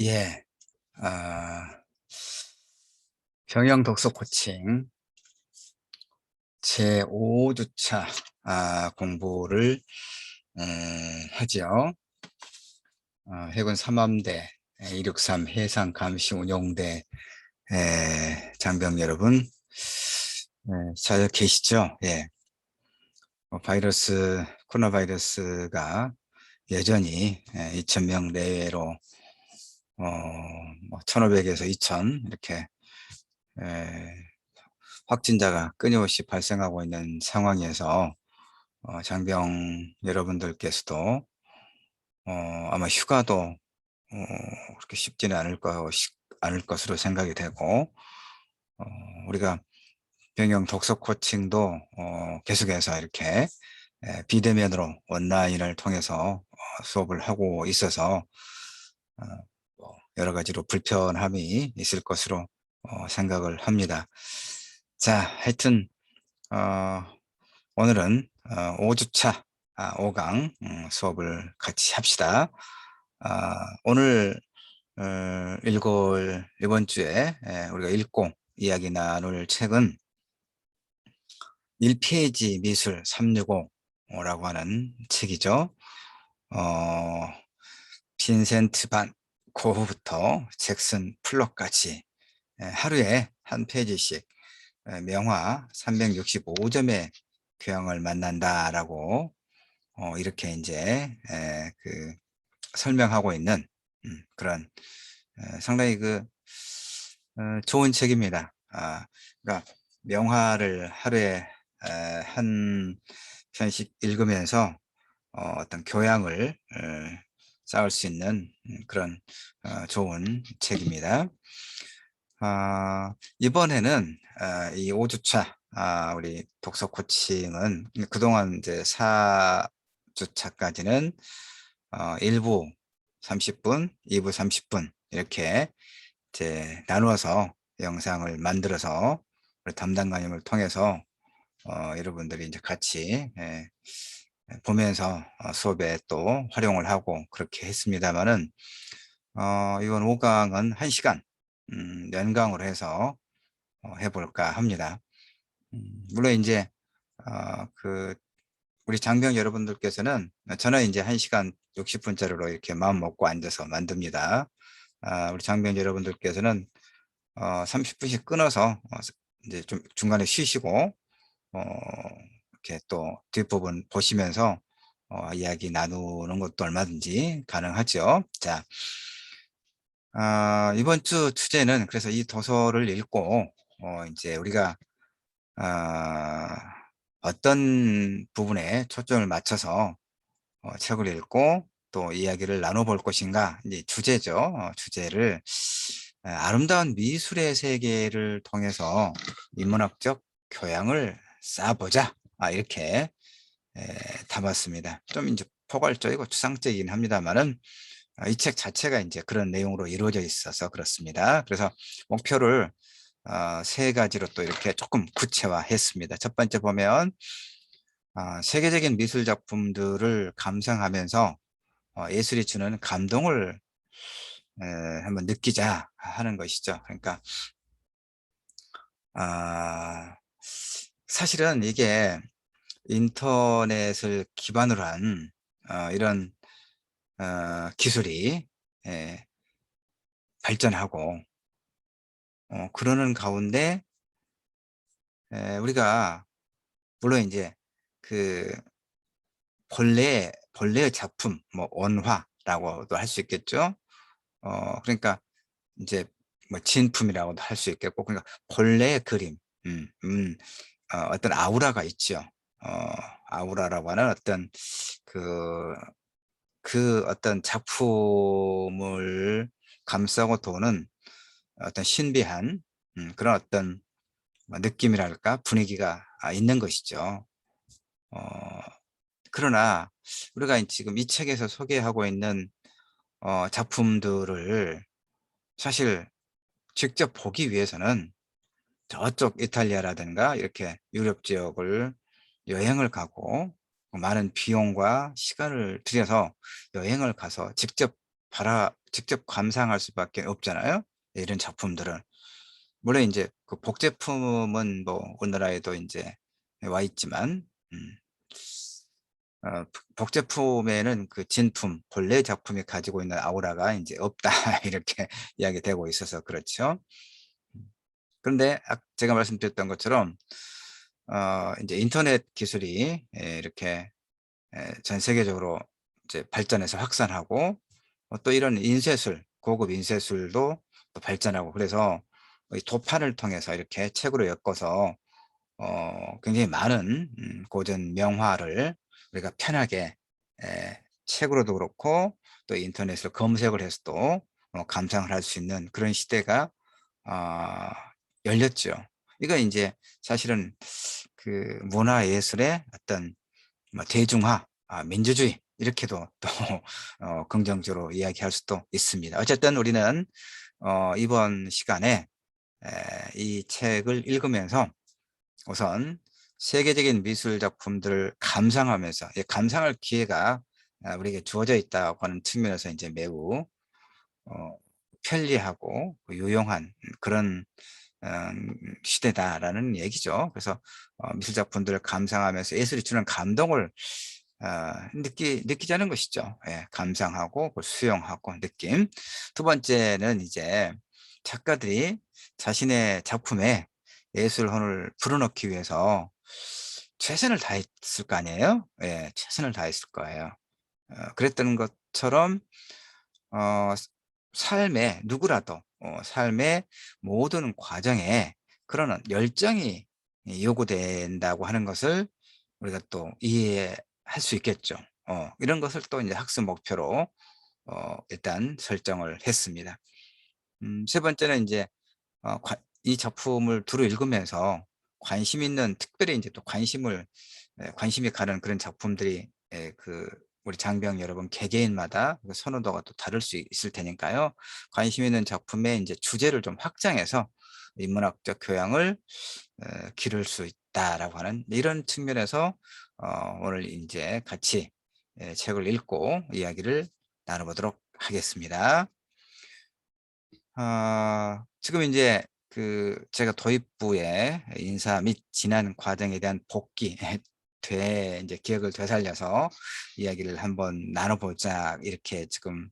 예. 아 경영 독서 코칭 제5 주차 공부를 하지요. 해군 삼함대 263 해상 감시 운용대 장병 여러분, 잘 계시죠? 예. 코로나 바이러스가 여전히 2,000명 내외로 1,500에서 2,000 이렇게 에, 확진자가 끊임없이 발생하고 있는 상황에서 장병 여러분들께서도 아마 휴가도 그렇게 쉽지는 않을 것으로 생각이 되고, 어, 우리가 병영 독서 코칭도 계속해서 이렇게 비대면으로 온라인을 통해서 수업을 하고 있어서 뭐 여러 가지로 불편함이 있을 것으로 생각을 합니다. 자, 하여튼 어, 오늘은 5주차 5강 수업을 같이 합시다. 오늘 읽을 이번 주에 우리가 읽고 이야기 나눌 책은 1페이지 미술 365라고 하는 책이죠. 어, 빈센트 반 고흐부터 잭슨 플럭까지 하루에 한 페이지씩 명화 365점의 교양을 만난다라고 이렇게 이제 설명하고 있는 그런 상당히 좋은 책입니다. 그러니까 명화를 하루에 한 편씩 읽으면서 어떤 교양을 쌓을 수 있는 그런 좋은 책입니다. 이번에는 이 5주차 우리 독서 코칭은 그동안 이제 4주차까지는 1부 30분, 2부 30분 이렇게 이제 나누어서 영상을 만들어서 우리 담당관님을 통해서 여러분들이 이제 같이 보면서 수업에 또 활용을 하고 그렇게 했습니다만은 이번 5강은 1시간 연강으로 해서 해볼까 합니다. 물론 이제 우리 장병 여러분들께서는 저는 이제 1시간 60분짜리로 이렇게 마음 먹고 앉아서 만듭니다. 우리 장병 여러분들께서는 30분씩 끊어서 이제 좀 중간에 쉬시고 이렇게 또 뒷부분 보시면서 이야기 나누는 것도 얼마든지 가능하죠. 자, 이번 주 주제는 그래서 이 도서를 읽고 이제 우리가 아, 어떤 부분에 초점을 맞춰서 책을 읽고 또 이야기를 나눠볼 것인가, 이제 주제죠. 주제를 아름다운 미술의 세계를 통해서 인문학적 교양을 쌓아보자. 이렇게 담았습니다. 좀 이제 포괄적이고 추상적이긴 합니다만은 이 책 자체가 이제 그런 내용으로 이루어져 있어서 그렇습니다. 그래서 목표를 세 가지로 또 이렇게 조금 구체화했습니다. 첫 번째 보면 세계적인 미술 작품들을 감상하면서 예술이 주는 감동을 한번 느끼자 하는 것이죠. 그러니까 아, 사실은 이게 인터넷을 기반으로 한 이런 기술이 예, 발전하고 그러는 가운데 우리가 물론 이제 그 본래의 작품, 뭐 원화라고도 할 수 있겠죠. 그러니까 이제 뭐 진품이라고도 할 수 있겠고, 그러니까 본래의 그림, 음, 음, 어떤 아우라가 있죠. 어, 아우라라고 하는 어떤 그, 그 어떤 작품을 감싸고 도는 어떤 신비한 그런 어떤 뭐 느낌이랄까 분위기가 있는 것이죠. 어, 그러나 우리가 지금 이 책에서 소개하고 있는 작품들을 사실 직접 보기 위해서는 저쪽 이탈리아라든가 이렇게 유럽 지역을 여행을 가고 많은 비용과 시간을 들여서 여행을 가서 직접 직접 감상할 수밖에 없잖아요, 이런 작품들은. 물론 이제 그 복제품은 뭐 우리나라에도 이제 와 있지만 복제품에는 그 진품 본래 작품이 가지고 있는 아우라가 이제 없다 이렇게 이야기되고 있어서 그렇죠. 음. 그런데 제가 말씀드렸던 것처럼 이제 인터넷 기술이 이렇게 전 세계적으로 이제 발전해서 확산하고 또 이런 인쇄술, 고급 인쇄술도 또 발전하고 그래서 이 도판을 통해서 이렇게 책으로 엮어서 굉장히 많은 고전 명화를 우리가 편하게 책으로도 그렇고 또 인터넷으로 검색을 해서도 감상을 할 수 있는 그런 시대가 아 열렸죠. 이거 이제 사실은 그 문화예술의 어떤 뭐 대중화, 민주주의 이렇게도 또 긍정적으로 이야기할 수도 있습니다. 어쨌든 우리는 이번 시간에 이 책을 읽으면서 우선 세계적인 미술 작품들을 감상하면서 감상할 기회가 우리에게 주어져 있다고 하는 측면에서 이제 매우 어 편리하고 유용한 그런 시대다라는 얘기죠. 그래서 미술 작품들을 감상하면서 예술이 주는 감동을 느끼자는 것이죠. 예. 감상하고 그 수용하고 느낌. 두 번째는 이제 작가들이 자신의 작품에 예술혼을 불어넣기 위해서 최선을 다했을 거 아니에요? 예. 최선을 다했을 거예요. 그랬던 것처럼 어 삶의 누구라도 삶의 모든 과정에 그런 열정이 요구된다고 하는 것을 우리가 또 이해할 수 있겠죠. 이런 것을 또 이제 학습 목표로 일단 설정을 했습니다. 세 번째는 이제 이 작품을 두루 읽으면서 관심 있는 특별히 이제 또 관심이 가는 그런 작품들이 우리 장병 여러분 개개인마다 그 선호도가 또 다를 수 있을 테니까요. 관심 있는 작품의 이제 주제를 좀 확장해서 인문학적 교양을 기를 수 있다라고 하는 이런 측면에서 오늘 이제 같이 책을 읽고 이야기를 나눠 보도록 하겠습니다. 지금 이제 제가 도입부에 인사 및 진안 과정에 대한 복귀 이제 기억을 되살려서 이야기를 한번 나눠 보자 이렇게 지금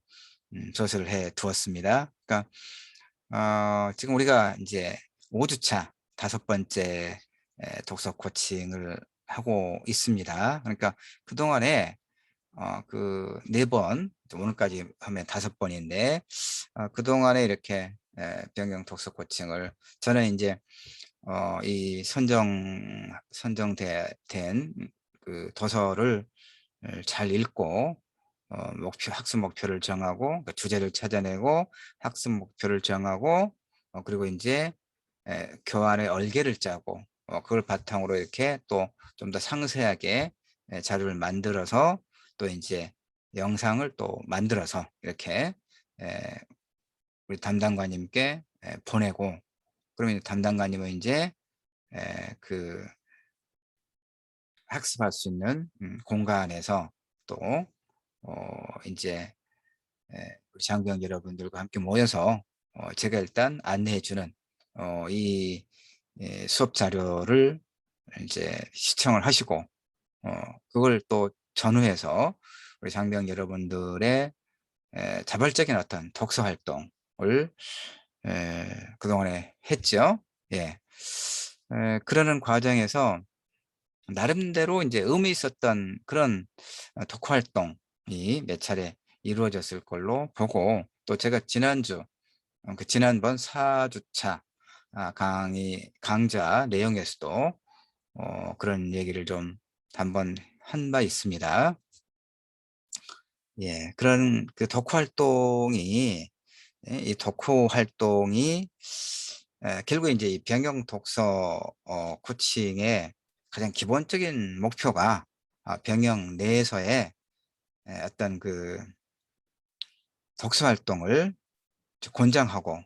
조서를 해 두었습니다. 그러니까 지금 우리가 이제5 주차 다섯 번째 독서 코칭을 하고 있습니다. 그러니까 그동안에 그 4번 오늘까지 하면 5 번인데 그동안에 이렇게 변경 독서 코칭을 저는 인제 이 선정돼 된 그 도서를 잘 읽고 학습 목표를 정하고 그 주제를 찾아내고 학습 목표를 정하고 그리고 인제 교환의 얼개를 짜고 그걸 바탕으로 이렇게 또 좀 더 상세하게 자료를 만들어서 또 인제 영상을 또 만들어서 이렇게 에 우리 담당관님께 보내고 그러면 담당관님은 인제 그 학습할 수 있는 공간에서 또 인제 우리 장병 여러분들과 함께 모여서 제가 일단 안내해 주는 이 수업 자료를 인제 시청을 하시고 어 그걸 또 전후해서 우리 장병 여러분들의 자발적인 어떤 독서 활동을 그동안에 했죠. 예. 그러는 과정에서 나름대로 인제 의미 있었던 그런 독후 활동이 몇 차례 이루어졌을 걸로 보고 또 제가 지난번 4 주차 강의 강좌 내용에서도 그런 얘기를 좀 한번 한 바 있습니다. 예. 그런 그 덕후 활동이 이 덕후 활동이 결국 인제 이 변경 독서 코칭의 가장 기본적인 목표가 병영 내에서의 어떤 그 독서 활동을 권장하고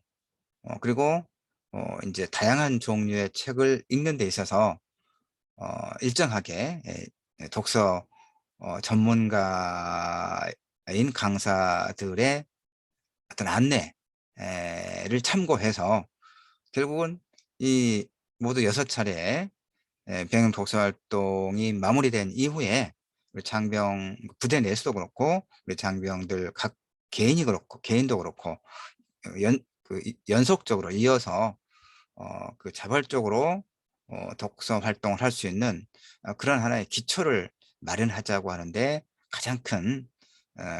그리고 인제 다양한 종류의 책을 읽는 데 있어서 일정하게 독서 전문가인 강사들의 어떤 안내를 참고해서 결국은 이 모두 6차례 병영 독서 활동이 마무리된 이후에 우리 장병 부대 내에서도 그렇고 우리 장병들 각 개인이 그렇고 개인도 그렇고 연속적으로 이어서 그 자발적으로 독서 활동을 할 수 있는 그런 하나의 기초를 마련하자고 하는데 가장 큰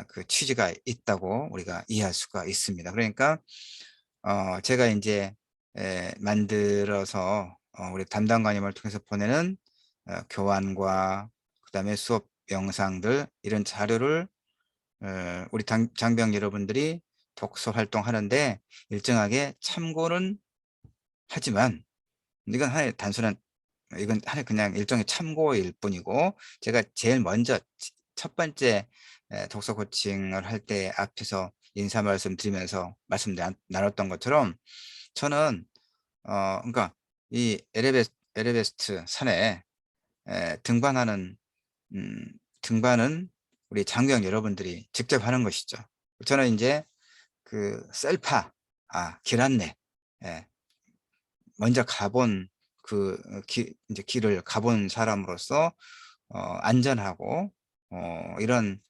그 취지가 있다고 우리가 이해할 수가 있습니다. 그러니까 제가 인제 만들어서 우리 담당관님을 통해서 보내는 교환과 그다음에 수업 영상들 이런 자료를 우리 장병 여러분들이 독서 활동하는데 일정하게 참고는 하지만 이건 하나의 단순한 이건 하나의 그냥 일종의 참고일 뿐이고 제가 제일 먼저 첫 번째 독서 코칭을 할 때 앞에서 인사 말씀 드리면서 말씀 나눴던 것처럼 저는 그러니까 이 에베레스트 산에 등반하는 등반은 우리 장병 여러분들이 직접 하는 것이죠. 저는 인제 그 셀파 길 안내 예 먼저 가본 그 이제 길을 가본 사람으로서 안전하고 이런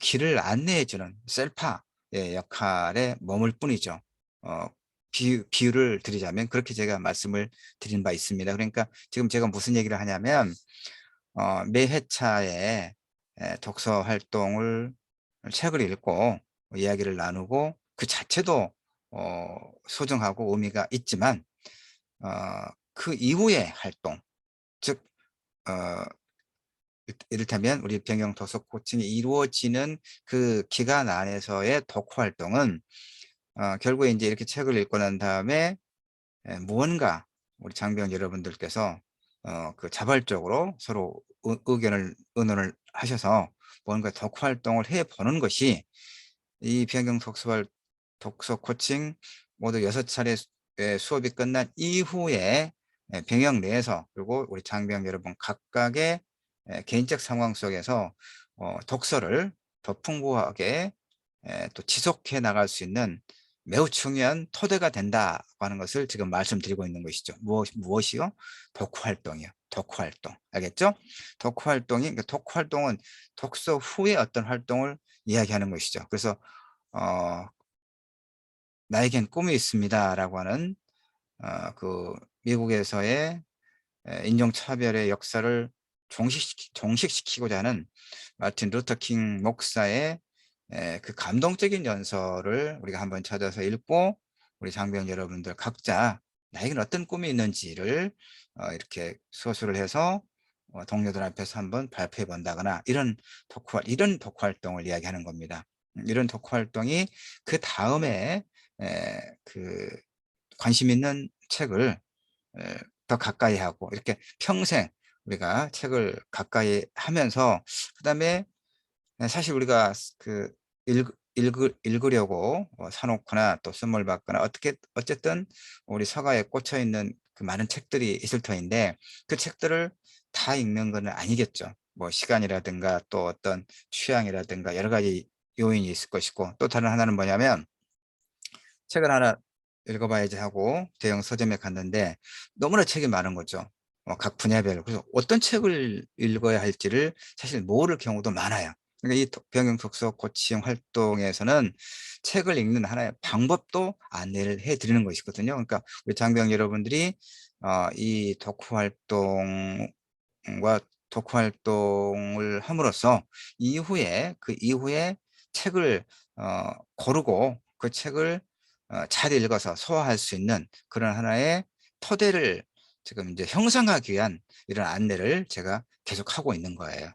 길을 안내해 주는 셀파의 역할에 머물 뿐이죠. 어 비유를 드리자면 그렇게 제가 말씀을 드린 바 있습니다. 그러니까 지금 제가 무슨 얘기를 하냐면 매 회차에 독서 활동을 책을 읽고 이야기를 나누고 그 자체도 소중하고 의미가 있지만 그 이후의 활동 즉 어 이를테면 우리 병영 도서 코칭이 이루어지는 그 기간 안에서의 독후 활동은 결국에 인제 이렇게 책을 읽고 난 다음에 무언가 우리 장병 여러분들께서 그 자발적으로 서로 의견을 의논을 하셔서 뭔가 독후 활동을 해 보는 것이 이 병영 독서 코칭 모두 6차례 수업이 끝난 이후에 병영 내에서 그리고 우리 장병 여러분 각각의 개인적 상황 속에서 독서를 더 풍부하게 또 지속해 나갈 수 있는 매우 중요한 토대가 된다고 하는 것을 지금 말씀드리고 있는 것이죠. 무엇이요? 독후 활동이요. 독후 활동. 알겠죠? 독후 활동이 그러니까 독후 활동은 독서 후에 어떤 활동을 이야기하는 것이죠. 그래서 어 "나에겐 꿈이 있습니다."라고 하는 그 미국에서의 인종차별의 역사를 종식시키고자 하는 마틴 루터 킹 목사의 그 감동적인 연설을 우리가 한번 찾아서 읽고 우리 장병 여러분들 각자 나에겐 어떤 꿈이 있는지를 이렇게 서술을 해서 동료들 앞에서 한번 발표해 본다거나 이런 독후 활동을 이야기하는 겁니다. 이런 독후 활동이 그다음에 그 관심 있는 책을 더 가까이 하고 이렇게 평생 우리가 책을 가까이 하면서 그다음에 사실 우리가 그 읽으려고 사 놓거나 또 선물 받거나 어쨌든 우리 서가에 꽂혀 있는 그 많은 책들이 있을 터인데 그 책들을 다 읽는 건 아니겠죠. 뭐 시간이라든가 또 어떤 취향이라든가 여러 가지 요인이 있을 것이고 또 다른 하나는 뭐냐면 책을 하나 읽어 봐야지 하고 대형 서점에 갔는데 너무나 책이 많은 거죠. 각 분야별로. 그래서 어떤 책을 읽어야 할지를 사실 모를 경우도 많아요. 그러니까 이 병영 독서 코칭 활동에서는 책을 읽는 하나의 방법도 안내를 해 드리는 것이거든요. 그러니까 우리 장병 여러분들이 이 독후 활동을 함으로써 그 이후에 책을 고르고 그 책을 잘 읽어서 소화할 수 있는 그런 하나의 토대를 지금 이제 형성하기 위한 이런 안내를 제가 계속하고 있는 거예요.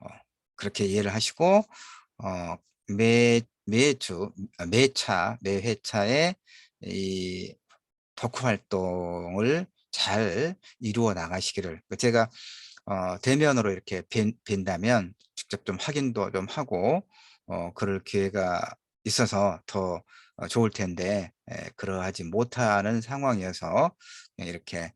어 그렇게 이해를 하시고 매주 매 회차에 이 덕후 활동을 잘 이루어 나가시기를 제가 대면으로 이렇게 뵌다면 직접 좀 확인도 좀 하고 그럴 기회가 있어서 더 좋을 텐데 그러하지 못하는 상황이어서 이렇게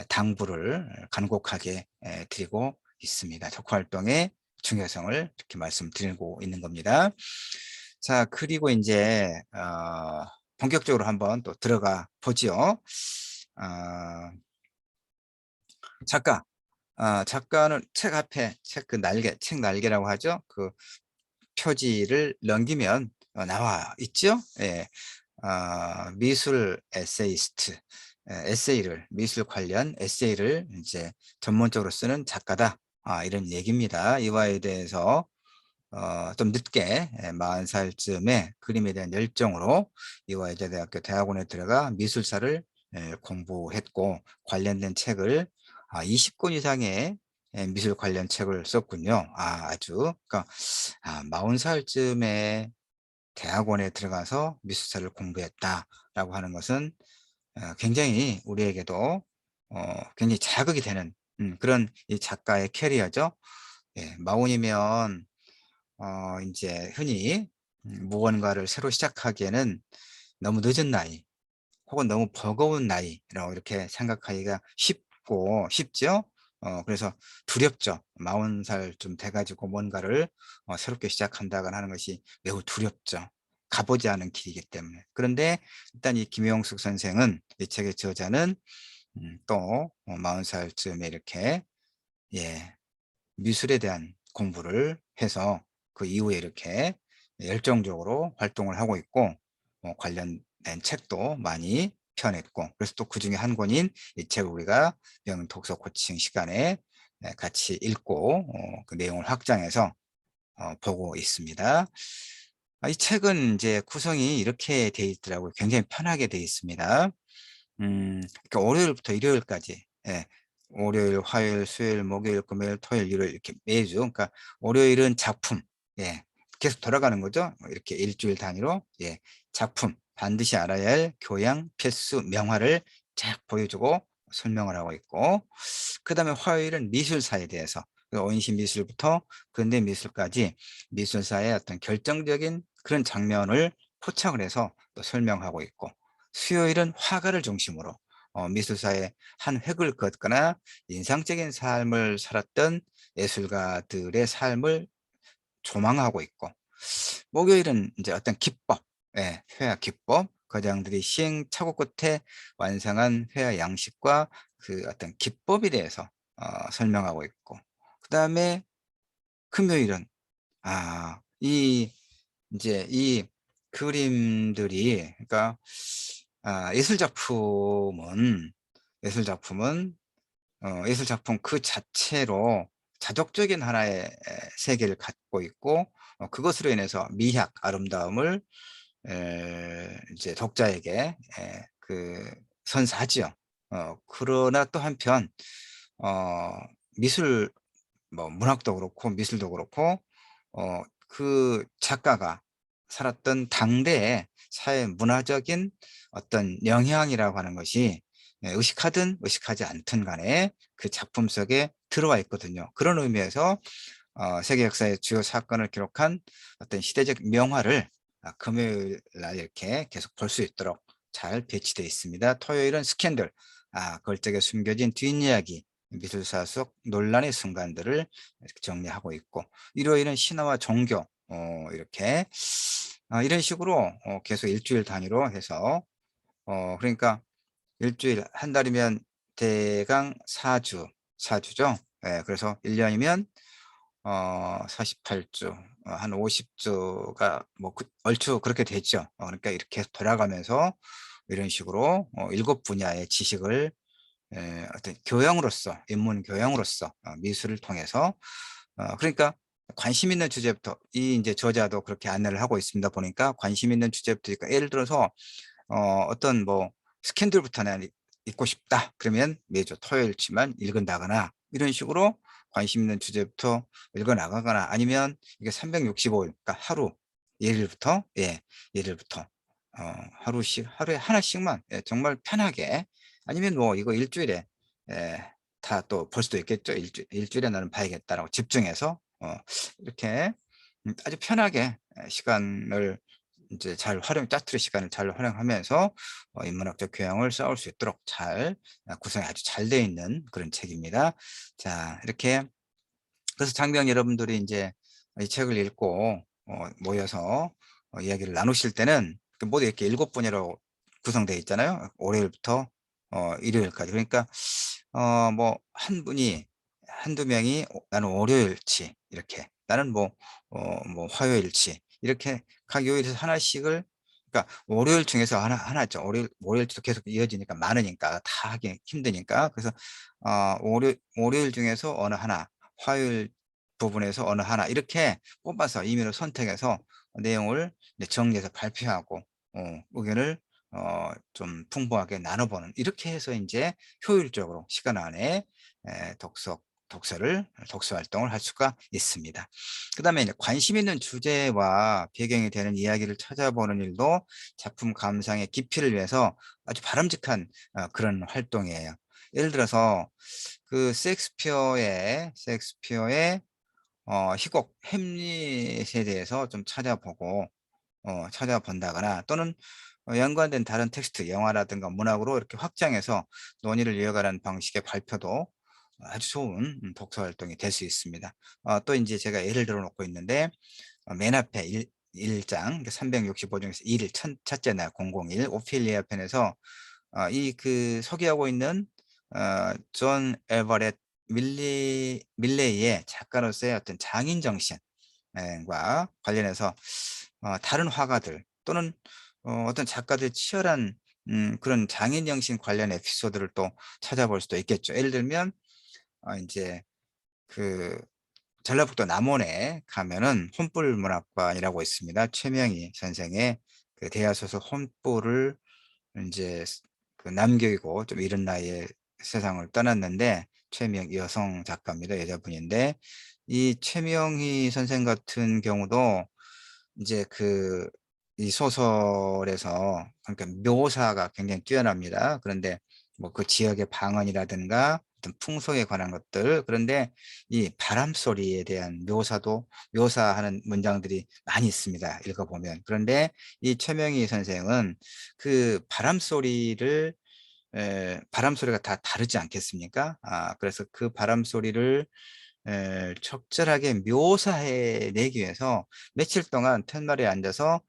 당부를 간곡하게 드리고 있습니다. 덕후 활동의 중요성을 이렇게 말씀드리고 있는 겁니다. 자, 그리고 인제 본격적으로 한번 또 들어가 보지요. 아 작가. 작가는 책 앞에 책 날개, 책 날개라고 하죠. 그 표지를 넘기면 나와 있죠. 예. 미술 에세이스트. 에세이를 미술 관련 에세이를 이제 전문적으로 쓰는 작가다. 이런 얘기입니다. 이와에 대해서 좀 늦게 40 살쯤에 그림에 대한 열정으로 이화여자대학교 대학원에 들어가 미술사를 공부했고, 관련된 책을 20권 이상의 미술 관련 책을 썼군요. 아주 그러니까 40 살쯤에 대학원에 들어가서 미술사를 공부했다라고 하는 것은 굉장히 우리에게도 굉장히 자극이 되는 그런 이 작가의 캐리어죠. 예, 마흔이면 인제 흔히 무언가를 새로 시작하기에는 너무 늦은 나이, 혹은 너무 버거운 나이라고 이렇게 생각하기가 쉽죠. 그래서 두렵죠. 40 살쯤 돼 가지고 뭔가를 새롭게 시작한다거나 하는 것이 매우 두렵죠. 가 보지 않은 길이기 때문에. 그런데 일단 이 김영숙 선생은, 이 책의 저자는 또 40 살쯤에 이렇게, 예, 미술에 대한 공부를 해서 그 이후에 이렇게 열정적으로 활동을 하고 있고, 관련된 책도 많이 펴냈고, 그래서 또 그중에 한 권인 이 책을 우리가 독서 코칭 시간에 같이 읽고 그 내용을 확장해서 보고 있습니다. 이 책은 이제 구성이 이렇게 돼 있더라고요. 굉장히 편하게 돼 있습니다. 그러니까 월요일부터 일요일까지, 예, 월요일, 화요일, 수요일, 목요일, 금요일, 토요일, 일요일 이렇게 매주, 그러니까 월요일은 작품, 예, 계속 돌아가는 거죠. 이렇게 일주일 단위로, 예, 작품, 반드시 알아야 할 교양, 필수, 명화를 쫙 보여주고 설명을 하고 있고, 그다음에 화요일은 미술사에 대해서, 어인시 미술부터 근대 미술까지 미술사의 어떤 결정적인 그런 장면을 포착을 해서 또 설명하고 있고, 수요일은 화가를 중심으로 미술사의 한 획을 그었거나 인상적인 삶을 살았던 예술가들의 삶을 조망하고 있고, 목요일은 이제 어떤 기법, 예, 회화 기법, 거장들이 시행착오 끝에 완성한 회화 양식과 그 어떤 기법에 대해서 설명하고 있고, 그다음에 금요일은 이 인제 이 그림들이, 그러니까 예술 작품은, 예술 작품은 예술 작품 그 자체로 자족적인 하나의 세계를 갖고 있고, 그것으로 인해서 미학, 아름다움을 이제 독자에게 선사하지요. 그러나 또 한편 어 미술, 문학도 그렇고 미술도 그렇고 그 작가가 살았던 당대의 사회 문화적인 어떤 영향이라고 하는 것이, 의식하든 의식하지 않든 간에 그 작품 속에 들어와 있거든요. 그런 의미에서 세계 역사의 주요 사건을 기록한 어떤 시대적 명화를 금요일 날 이렇게 계속 볼 수 있도록 잘 배치되어 있습니다. 토요일은 스캔들, 걸작에 숨겨진 뒷이야기, 미술사 속 논란의 순간들을 이렇게 정리하고 있고, 일요일은 신화와 종교, 이렇게 이런 식으로 계속 일주일 단위로 해서, 그러니까 일주일, 한 달이면 대강 4주, 4주죠. 예, 그래서 1 년이면 48주, 한 50주가 뭐 얼추 그렇게 되죠. 그러니까 이렇게 계속 돌아가면서 이런 식으로 7 분야의 지식을 어떤 교양으로서, 인문 교양으로서 미술을 통해서, 그러니까 관심 있는 주제부터, 이 인제 저자도 그렇게 안내를 하고 있습니다 보니까. 관심 있는 주제부터, 그러니까 예를 들어서 어떤 뭐 스캔들부터 난 읽고 싶다 그러면 매주 토요일치만 읽은다거나, 이런 식으로 관심 있는 주제부터 읽어 나가거나, 아니면 이게 365일, 그러니까 하루, 예일부터, 예, 예일부터 하루씩, 하루에 하나씩만, 예, 정말 편하게, 아니면 뭐 이거 일주일에 예, 다 또 볼 수도 있겠죠. 일주일에 나는 봐야겠다라고 집중해서 이렇게 아주 편하게 시간을 인제 잘 활용, 짜투리 시간을 잘 활용하면서 인문학적 교양을 쌓을 수 있도록 잘 구성이 아주 잘 되어 있는 그런 책입니다. 자, 이렇게, 그래서 장병 여러분들이 인제 이 책을 읽고 모여서 이야기를 나누실 때는 모두 이렇게 7분야로 구성되어 있잖아요. 월요일부터 일요일까지. 그러니까 뭐 한 분이 한두 명이 나는 월요일치 이렇게, 나는 뭐 화요일치 이렇게 각 요일에서 하나씩을, 그러니까 월요일 중에서 하나죠. 월요일도 계속 이어지니까 많으니까 다 하기 힘드니까. 그래서 월요일 중에서 어느 하나, 화요일 부분에서 어느 하나 이렇게 뽑아서 임의로 선택해서 내용을 이제 정리해서 발표하고 의견을 좀 풍부하게 나눠보는, 이렇게 해서 이제 효율적으로 시간 안에 독서 활동을 할 수가 있습니다. 그다음에 이제 관심 있는 주제와 배경이 되는 이야기를 찾아보는 일도 작품 감상의 깊이를 위해서 아주 바람직한 그런 활동이에요. 예를 들어서 그 셰익스피어의 희곡 햄릿에 대해서 좀 찾아본다거나, 또는 연관된 다른 텍스트, 영화라든가 문학으로 이렇게 확장해서 논의를 이어가는 방식의 발표도 아주 좋은 독서 활동이 될 수 있습니다. 또 이제 제가 예를 들어 놓고 있는데, 맨 앞에 1장 365 중에서 1, 첫째 날 001 오피리아 편에서 이 그 소개하고 있는 존 에버렛 밀레이의 작가로서의 어떤 장인 정신과 관련해서 다른 화가들, 또는 어떤 작가들의 치열한 그런 장인 정신 관련 에피소드를 또 찾아볼 수도 있겠죠. 예를 들면 이제 그 전라북도 남원에 가면은 혼불 문학관이라고 있습니다. 최명희 선생의 그 대하소설 혼불을 이제 그 남겨이고 좀 이른 나이에 세상을 떠났는데, 최명 여성 작가입니다. 여자분인데, 이 최명희 선생 같은 경우도 이제 이 소설에서 그러니까 묘사가 굉장히 뛰어납니다. 그런데 뭐 그 지역의 방언이라든가 어떤 풍속에 관한 것들, 그런데 이 바람 소리에 대한 묘사하는 문장들이 많이 있습니다. 읽어보면. 그런데 이 최명희 선생은 그 바람 소리가 다 다르지 않겠습니까? 그래서 그 바람 소리를 적절하게 묘사해 내기 위해서 며칠 동안 툇마루에 앉아서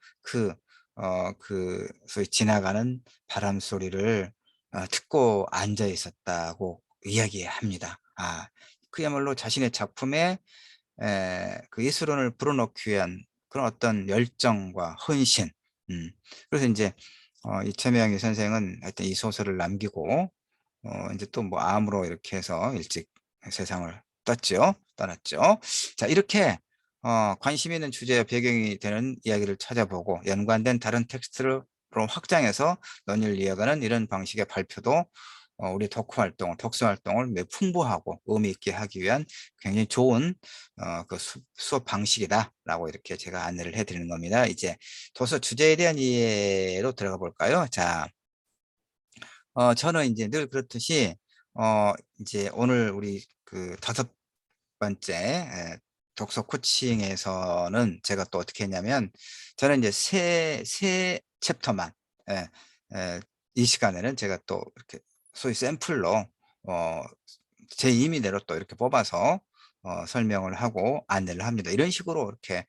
소위 지나가는 바람 소리를 듣고 앉아 있었다고 이야기합니다. 그야말로 자신의 작품에 그 예술혼을 불어넣기 위한 그런 어떤 열정과 헌신. 그래서 이제 이채명희 선생은 하여튼 이 소설을 남기고 이제 또 뭐 암으로 이렇게 해서 일찍 세상을 떠났죠. 자, 이렇게 관심 있는 주제와 배경이 되는 이야기를 찾아보고 연관된 다른 텍스트로 확장해서 논의를 이어가는 이런 방식의 발표도 우리 독서 활동을 매우 풍부하고 의미 있게 하기 위한 굉장히 좋은 그 수업 방식이다라고 이렇게 제가 안내를 해드리는 겁니다. 이제 도서 주제에 대한 이해로 들어가 볼까요? 자, 저는 이제 늘 그렇듯이 이제 오늘 우리 그 5번째 독서 코칭에서는 제가 또 어떻게 했냐면, 저는 이제 세 챕터만, 예, 이 시간에는 제가 또 이렇게 소위 샘플로 어, 제 임의대로 또 이렇게 뽑아서 설명을 하고 안내를 합니다. 이런 식으로 이렇게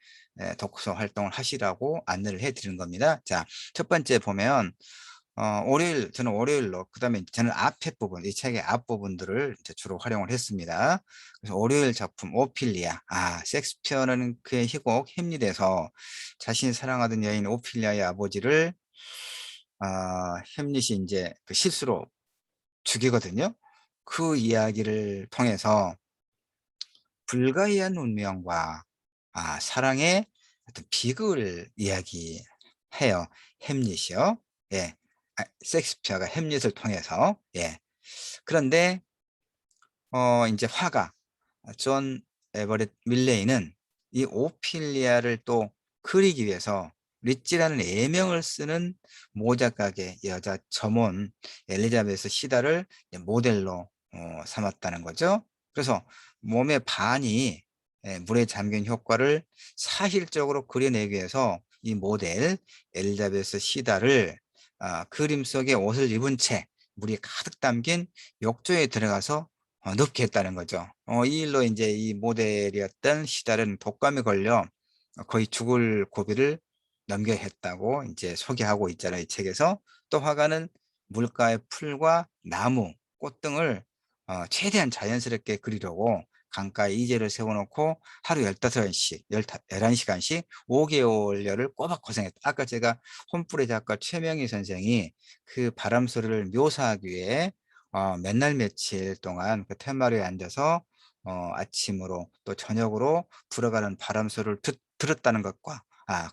독서 활동을 하시라고 안내를 해 드리는 겁니다. 자, 첫 번째 보면 저는 월요일로, 그다음에 저는 앞에 부분, 이 책의 앞부분들을 이제 주로 활용을 했습니다. 그래서 월요일 작품 오피리아, 셰익스피어는 그의 희곡 햄릿에서 자신이 사랑하던 여인 오피리아의 아버지를 햄릿이 이제 그 실수로 죽이거든요. 그 이야기를 통해서 불가이한 운명과 사랑의 어떤 비극을 이야기해요. 햄릿이요. 예. 셰익스피어가 햄릿을 통해서. 예. 그런데 이제 화가 존 에버렛 밀레이는 이 오피리아를 또 그리기 위해서 리찌라는 예명을 쓰는 모자 가게 여자 점원 엘리자베스 시다를 모델로 삼았다는 거죠. 그래서 몸의 반이 물에 잠긴 효과를 사실적으로 그려내기 위해서 이 모델 엘리자베스 시다를 그림 속에 옷을 입은 채 물이 가득 담긴 욕조에 들어가서 눕게 했다는 거죠. 이 일로 이제 이 모델이었던 시달은 독감에 걸려 거의 죽을 고비를 넘겨야 했다고 이제 소개하고 있잖아요, 이 책에서. 또 화가는 물가의 풀과 나무, 꽃 등을 최대한 자연스럽게 그리려고 강가에 이재를 세워놓고 하루 15시간씩, 11시간씩 5개월여를 꼬박 고생했다. 아까 제가 혼불의 작가 최명희 선생이 그 바람 소리를 묘사하기 위해 몇 날 며칠 동안 그 텐마루에 앉아서 아침으로 또 저녁으로 불어가는 바람 소리를 들었다는 것과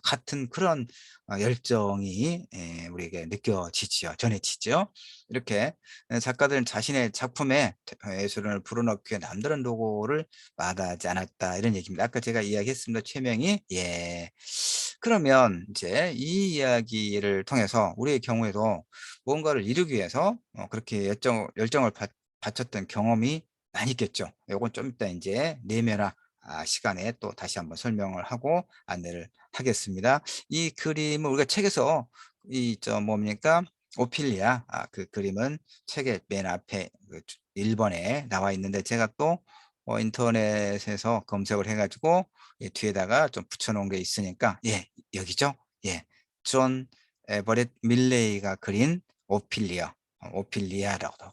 같은 그런 열정이 우리에게 느껴지지요. 전해지죠. 이렇게 작가들은 자신의 작품에 예술을 불어넣기 위해 남다른 노고를 마다하지 않았다. 이런 얘기입니다. 아까 제가 이야기했습니다. 최명이. 예. 그러면 이제 이 이야기를 통해서 우리의 경우에도 무언가를 이루기 위해서 그렇게 열정을 바쳤던 경험이 많이 있겠죠. 요건 좀 이따 이제 내면화 시간에 또 다시 한번 설명을 하고 안내를 하겠습니다. 이 그림을 우리가 책에서 뭡니까? 오피리아 그 그림은 책의 맨 앞에 1번에 나와 있는데 제가 또 인터넷에서 검색을 해가지고 뒤에다가 좀 붙여놓은 게 있으니까 여기죠. 존 에버렛 밀레이가 그린 오피리아라고도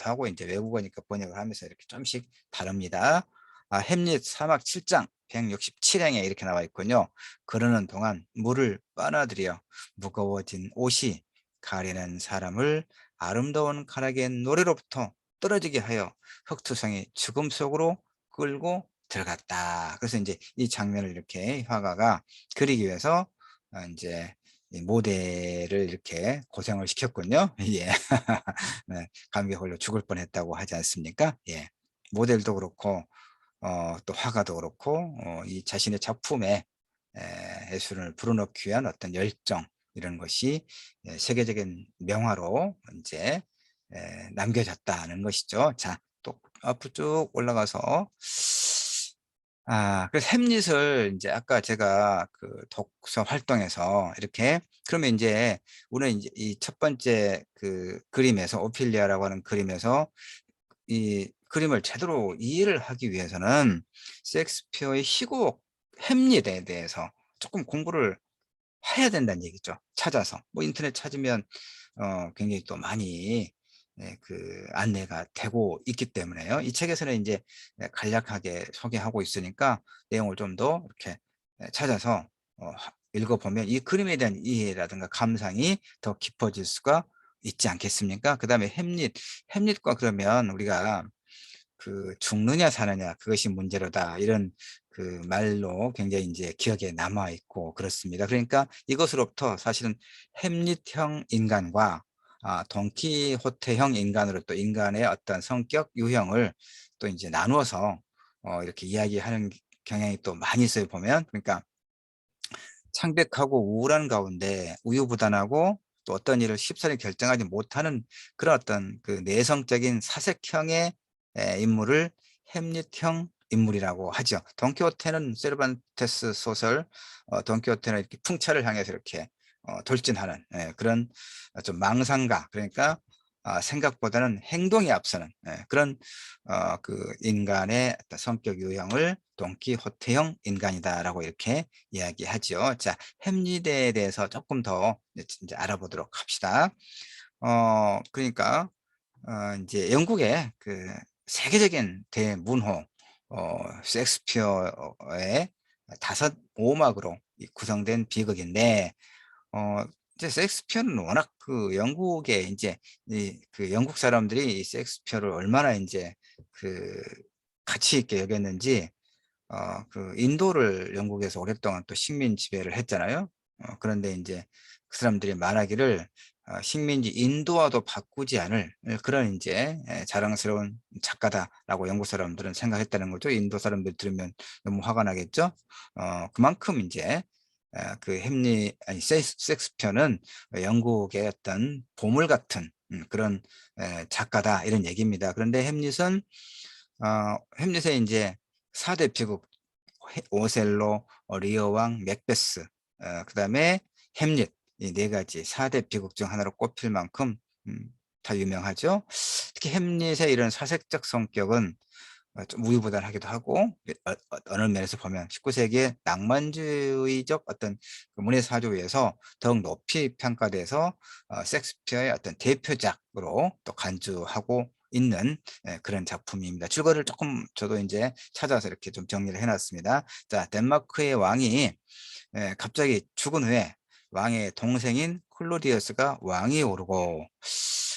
하고 이제 외국어니까 번역을 하면서 이렇게 좀씩 다릅니다. 햄릿 사막 7장 167행에 이렇게 나와 있군요. 그러는 동안 물을 빨아들여 무거워진 옷이 가리는 사람을 아름다운 가락의 노래로부터 떨어지게 하여 흑투성이 죽음 속으로 끌고 들어갔다. 그래서 이제 이 장면을 이렇게 화가가 그리기 위해서 이제 이 모델을 이렇게 고생을 시켰군요. 예. 네, 감기에 걸려 죽을 뻔했다고 하지 않습니까? 예. 모델도 그렇고 또 화가도 그렇고 이 자신의 작품에 예술을 불어넣기 위한 어떤 열정 이런 것이 세계적인 명화로 이제 남겨졌다는 것이죠. 자, 또 앞으로 쭉 올라가서 그래서 햄릿을 이제 아까 제가 그 독서 활동에서 이렇게 그러면 이제 우리는 이제 이 첫 번째 그 그림에서 오피리아라고 하는 그림에서 이 그림을 제대로 이해를 하기 위해서는 셰익스피어의 희곡 햄릿에 대해서 조금 공부를 해야 된다는 얘기죠. 찾아서 뭐 인터넷 찾으면 굉장히 또 많이 그 안내가 되고 있기 때문에요. 이 책에서는 이제 간략하게 소개하고 있으니까 내용을 좀 더 이렇게 찾아서 읽어보면 이 그림에 대한 이해라든가 감상이 더 깊어질 수가 있지 않겠습니까? 그 다음에 햄릿과 그러면 우리가 그 죽느냐 사느냐 그것이 문제로다 이런 그 말로 굉장히 이제 기억에 남아 있고 그렇습니다. 그러니까 이것으로부터 사실은 햄릿형 인간과 돈키호테형 인간으로 또 인간의 어떤 성격 유형을 또 이제 나누어서 이렇게 이야기하는 경향이 또 많이 있어요 보면. 그러니까 창백하고 우울한 가운데 우유부단하고 또 어떤 일을 쉽사리 결정하지 못하는 그런 어떤 그 내성적인 사색형의 인물을 햄릿형 인물이라고 하죠. 돈키호테는 세르반테스 소설 돈키호테는 이렇게 풍차를 향해서 이렇게 돌진하는 그런 좀 망상가 그러니까 생각보다는 행동이 앞서는 그런 그 인간의 어떤 성격 유형을 돈키호테형 인간이다라고 이렇게 이야기하죠. 자, 햄릿에 대해서 조금 더 이제 알아보도록 합시다. 그러니까 이제 영국의 그 세계적인 대문호 셰익스피어의 다섯 오막으로 구성된 비극인데 이제 셰익스피어는 워낙 그 영국에 이제 그 영국 사람들이 이 셰익스피어를 얼마나 이제 그 가치 있게 여겼는지 그 인도를 영국에서 오랫동안 또 식민 지배를 했잖아요. 그런데 이제 그 사람들이 말하기를 식민지 인도와도 바꾸지 않을 그런 이제 자랑스러운 작가다라고 영국 사람들은 생각했다는 거죠. 인도 사람들 들으면 너무 화가 나겠죠. 그만큼 이제 그 아니 셰익스피어는 영국의 어떤 보물 같은 그런 작가다 이런 얘기입니다. 그런데 햄릿의 이제 4대 비극 오셀로, 리어왕, 맥베스, 그다음에 햄릿 이 네 가지 4대 비극 중 하나로 꼽힐 만큼 다 유명하죠. 특히 햄릿의 이런 사색적 성격은 좀 우유부단하기도 하고 어느 면에서 보면 19세기의 낭만주의적 어떤 그 문해사조에서 더욱 높이 평가돼서 셰익스피어의 어떤 대표작으로 또 간주하고 있는 그런 작품입니다. 줄거리를 조금 저도 이제 찾아서 이렇게 좀 정리를 해놨습니다. 자, 덴마크의 왕이 갑자기 죽은 후에 왕의 동생인 클로디어스가 왕위에 오르고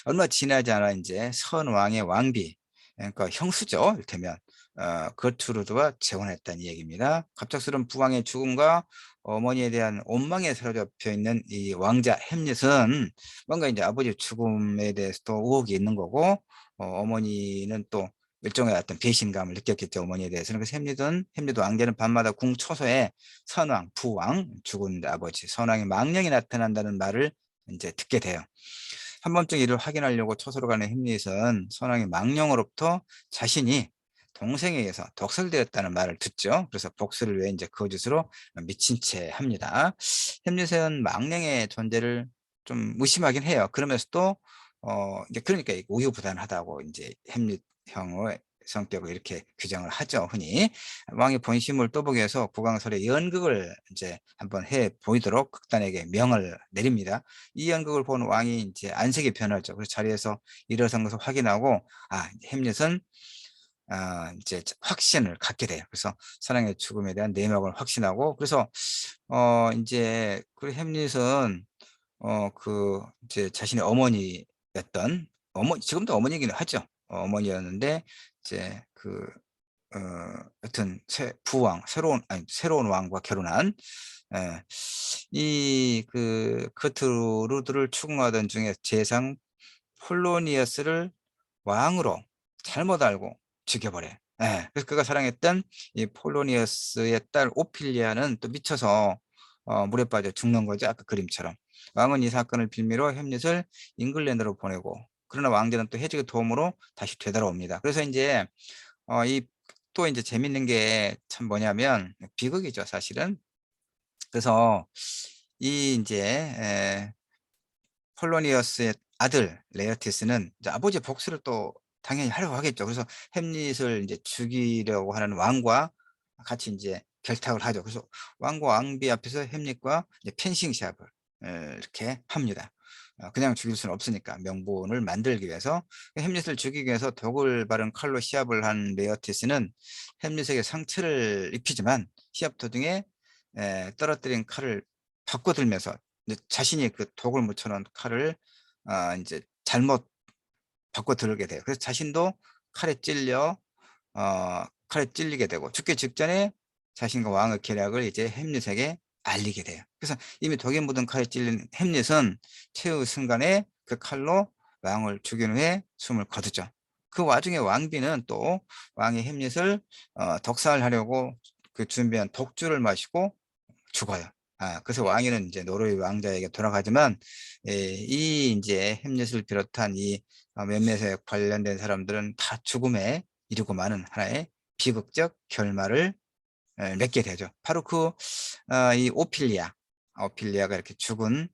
얼마 지나지 않아 이제 선 왕의 왕비, 그러니까 형수죠. 이를테면 거투르드와 재혼했다는 얘기입니다. 갑작스러운 부왕의 죽음과 어머니에 대한 원망에 사로잡혀 있는 이 왕자 햄릿은 뭔가 이제 아버지 죽음에 대해서도 의혹이 있는 거고, 어머니는 또 일종의 어떤 배신감을 느꼈겠죠, 어머니에 대해서는. 그래서 햄릿 왕자는 밤마다 궁 초소에 선왕, 부왕, 죽은 아버지, 선왕의 망령이 나타난다는 말을 이제 듣게 돼요. 한 번쯤 이를 확인하려고 초소로 가는 햄릿은 선왕의 망령으로부터 자신이 동생에 의해서 독살되었다는 말을 듣죠. 그래서 복수를 위해 이제 거짓으로 미친 채 합니다. 햄릿은 망령의 존재를 좀 의심하긴 해요. 그러면서도 이제 그러니까 우유부단하다고 이제 햄릿 형의 성격을 이렇게 규정을 하죠, 흔히. 왕의 본심을 떠보기 위해서 국왕설의 연극을 이제 한번 해 보이도록 극단에게 명을 내립니다. 이 연극을 본 왕이 이제 안색이 변하죠. 그래서 자리에서 일어선 것을 확인하고, 햄릿은 이제 확신을 갖게 돼요. 그래서 사랑의 죽음에 대한 내막을 확신하고, 그래서 이제 그 햄릿은 그 이제 자신의 어머니였던, 지금도 어머니이긴 하죠. 어머니였는데 이제 어, 여튼 부왕, 새로운 왕과 결혼한, 이 그트루드를 추궁하던 중에 재상 폴로니어스를 왕으로 잘못 알고 죽여버려. 그래서 그가 사랑했던 이 폴로니어스의 딸 오피리아는 또 미쳐서 물에 빠져 죽는 거죠. 아까 그림처럼. 왕은 이 사건을 빌미로 햄릿을 잉글랜드로 보내고, 그러나 왕자는 또 해적의 도움으로 다시 되돌아옵니다. 그래서 이제 이 또 이제 재밌는 게 참 뭐냐면 비극이죠, 사실은. 그래서 이 이제 폴로니어스의 아들 레어티스는 이제 아버지의 복수를 또 당연히 하려고 하겠죠. 그래서 햄릿을 이제 죽이려고 하는 왕과 같이 이제 결탁을 하죠. 그래서 왕과 왕비 앞에서 햄릿과 이제 펜싱 시합을 이렇게 합니다. 그냥 죽일 수는 없으니까 명분을 만들기 위해서. 햄릿을 죽이기 위해서 독을 바른 칼로 시합을 한 레어티스는 햄릿에게 상처를 입히지만 시합 도중에 떨어뜨린 칼을 바꿔들면서 자신이 그 독을 묻혀놓은 칼을 이제 잘못 바꿔 들게 돼요. 그래서 자신도 칼에 찔리게 되고, 죽기 직전에 자신과 왕의 계략을 이제 햄릿에게 알리게 돼요. 그래서 이미 독에 묻은 칼에 찔린 햄릿은 최후 순간에 그 칼로 왕을 죽인 후에 숨을 거두죠. 그 와중에 왕비는 또 왕이 햄릿을 독살하려고 그 준비한 독주를 마시고 죽어요. 그래서 왕위는 이제 노르웨이 왕자에게 돌아가지만, 이 이제 햄릿을 비롯한 이 몇몇에 관련된 사람들은 다 죽음에 이르고 마는 하나의 비극적 결말을 맺게 되죠. 바로 이 오피리아가 이렇게 죽은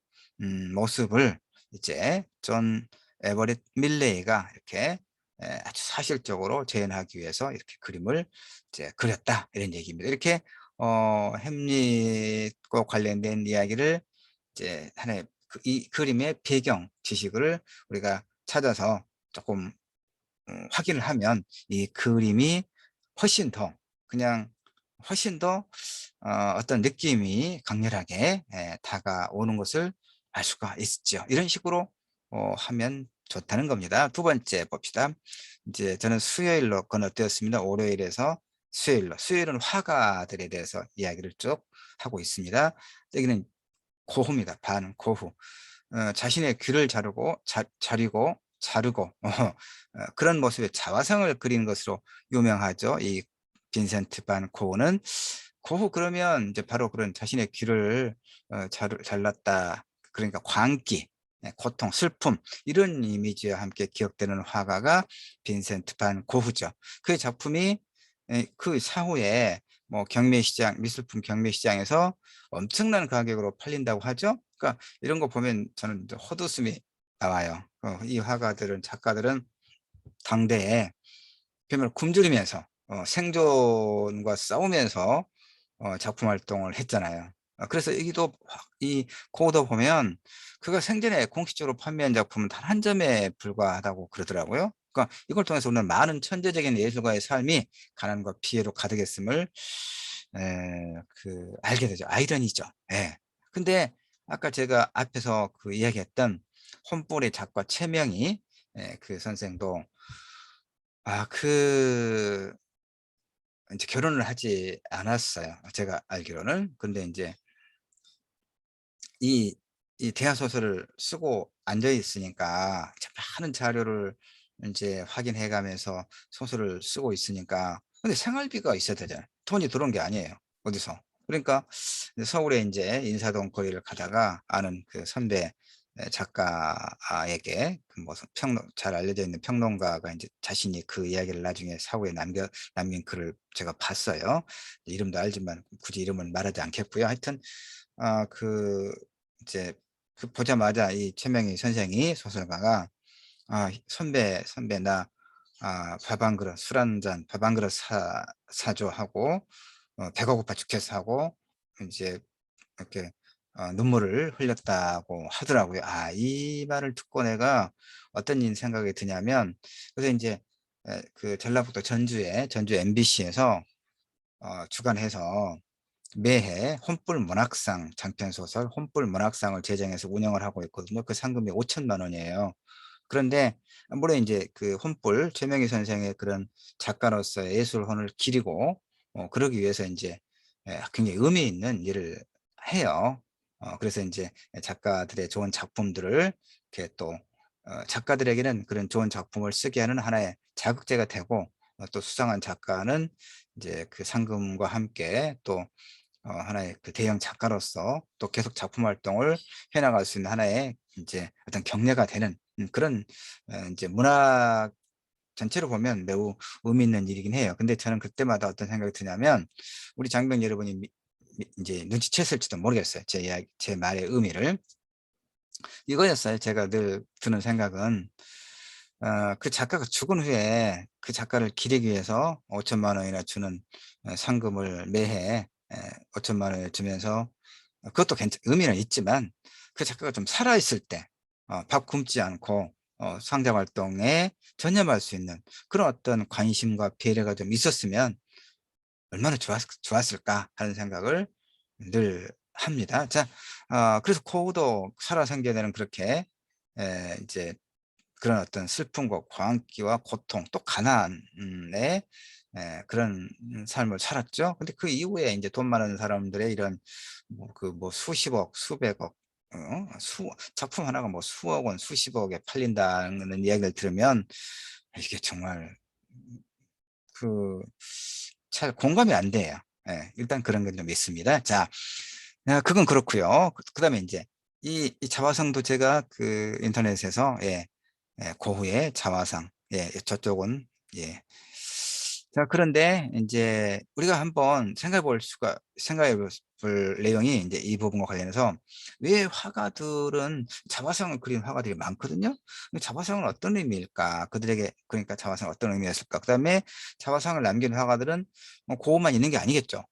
모습을 이제 존 에버릿 밀레이가 이렇게 아주 사실적으로 재현하기 위해서 이렇게 그림을 이제 그렸다, 이런 얘기입니다. 이렇게 햄릿과 관련된 이야기를 이제 하나의 이 그림의 배경 지식을 우리가 찾아서 조금 확인을 하면 이 그림이 훨씬 더 그냥 훨씬 더 어떤 느낌이 강렬하게 다가오는 것을 알 수가 있죠. 이런 식으로 하면 좋다는 겁니다. 두 번째 봅시다. 이제 저는 수요일로 건너뛰었습니다. 월요일에서 수요일은 화가들에 대해서 이야기를 쭉 하고 있습니다. 여기는 고후입니다. 반고후. 자신의 귀를 자르고 그런 모습의 자화상을 그리는 것으로 유명하죠. 이 빈센트 반 고흐는. 고흐 그러면 이제 바로 그런 자신의 귀를 잘랐다, 그러니까 광기, 고통, 슬픔, 이런 이미지와 함께 기억되는 화가가 빈센트 반 고흐죠. 그의 작품이 그 사후에 뭐 미술품 경매시장에서 엄청난 가격으로 팔린다고 하죠. 그러니까 이런 거 보면 저는 헛웃음이 나와요. 이 작가들은 당대에 뱀을 굶주리면서 생존과 싸우면서 작품 활동을 했잖아요. 그래서 여기도 이 코더 보면 그가 생전에 공식적으로 판매한 작품은 단 한 점에 불과하다고 그러더라고요. 그러니까 이걸 통해서 우리는 많은 천재적인 예술가의 삶이 가난과 피해로 가득했음을 알게 되죠. 아이러니죠. 예. 근데 아까 제가 앞에서 그 이야기했던 혼불의 작가 최명희 그 선생도 그 인제 결혼을 하지 않았어요, 제가 알기로는. 근데 인제 이 대하 소설을 쓰고 앉아 있으니까 참 많은 자료를 인제 확인해 가면서 소설을 쓰고 있으니까 근데 생활비가 있어야 되잖아요. 돈이 들어온 게 아니에요, 어디서. 그러니까 이제 서울에 인제 인사동 거리를 가다가 아는 그 선배 작가에게 그 뭐 평론 잘 알려져 있는 평론가가 인제 자신이 그 이야기를 나중에 사후에 남긴 글을 제가 봤어요. 이름도 알지만 굳이 이름은 말하지 않겠고요. 하여튼 그 이제 그 보자마자 이 최명희 선생이 소설가가 선배 나 밥 한 그릇 술 한 잔 밥 한 그릇 사줘." 하고 배가 고파 죽겠어 하고 인제 이렇게 눈물을 흘렸다고 하더라고요. 이 말을 듣고 내가 어떤 생각이 드냐면 그래서 인제 그 전라북도 전주 MBC에서 주관해서 매해 혼불 문학상 장편 소설 혼불 문학상을 제정해서 운영을 하고 있거든요. 그 상금이 5천만 원이에요. 그런데 물론 인제 그 혼불 최명희 선생의 그런 작가로서의 예술혼을 기리고 그러기 위해서 인제 굉장히 의미 있는 일을 해요. 그래서 인제 작가들의 좋은 작품들을 이렇게 또 작가들에게는 그런 좋은 작품을 쓰게 하는 하나의 자극제가 되고 또 수상한 작가는 인제 그 상금과 함께 또 하나의 그 대형 작가로서 또 계속 작품 활동을 해 나갈 수 있는 하나의 인제 어떤 격려가 되는 그런 인제 문학 전체로 보면 매우 의미 있는 일이긴 해요. 근데 저는 그때마다 어떤 생각이 드냐면 우리 장병 여러분이 인제 눈치챘을지도 모르겠어요. 제 말의 의미를. 이거였어요. 제가 늘 드는 생각은 그 작가가 죽은 후에 그 작가를 기리기 위해서 5천만 원이나 주는 상금을 매해 5천만 원을 주면서 그것도 의미는 있지만 그 작가가 좀 살아 있을 때 밥 굶지 않고 상작 활동에 전념할 수 있는 그런 어떤 관심과 배려가 좀 있었으면 '얼마나 좋았을까.' 하는 생각을 늘 합니다. 자 그래서 코우도 살아생전에는 그렇게 이제 그런 어떤 슬픔과 광기와 고통 또 가난의 그런 삶을 살았죠. 근데 그 이후에 인제 돈 많은 사람들의 이런 수십억 수백억 작품 하나가 뭐 수억 원 수십억에 팔린다는 이야기를 들으면 이게 정말 그 잘 공감이 안 돼요. 일단 그런 건 좀 있습니다. 자 그건 그렇고요. 그다음에 인제 이 자화상도 제가 그 인터넷에서 고흐의 자화상 저쪽은 예. 자 그런데 인제 우리가 한번 생각해 볼 내용이 인제 이 부분과 관련해서 왜 화가들은 자화상을 그린 화가들이 많거든요. 근데 자화상은 어떤 의미일까? 그들에게 그러니까 자화상은 어떤 의미였을까? 그다음에 자화상을 남긴 화가들은 고흐만 있는 게 아니겠죠.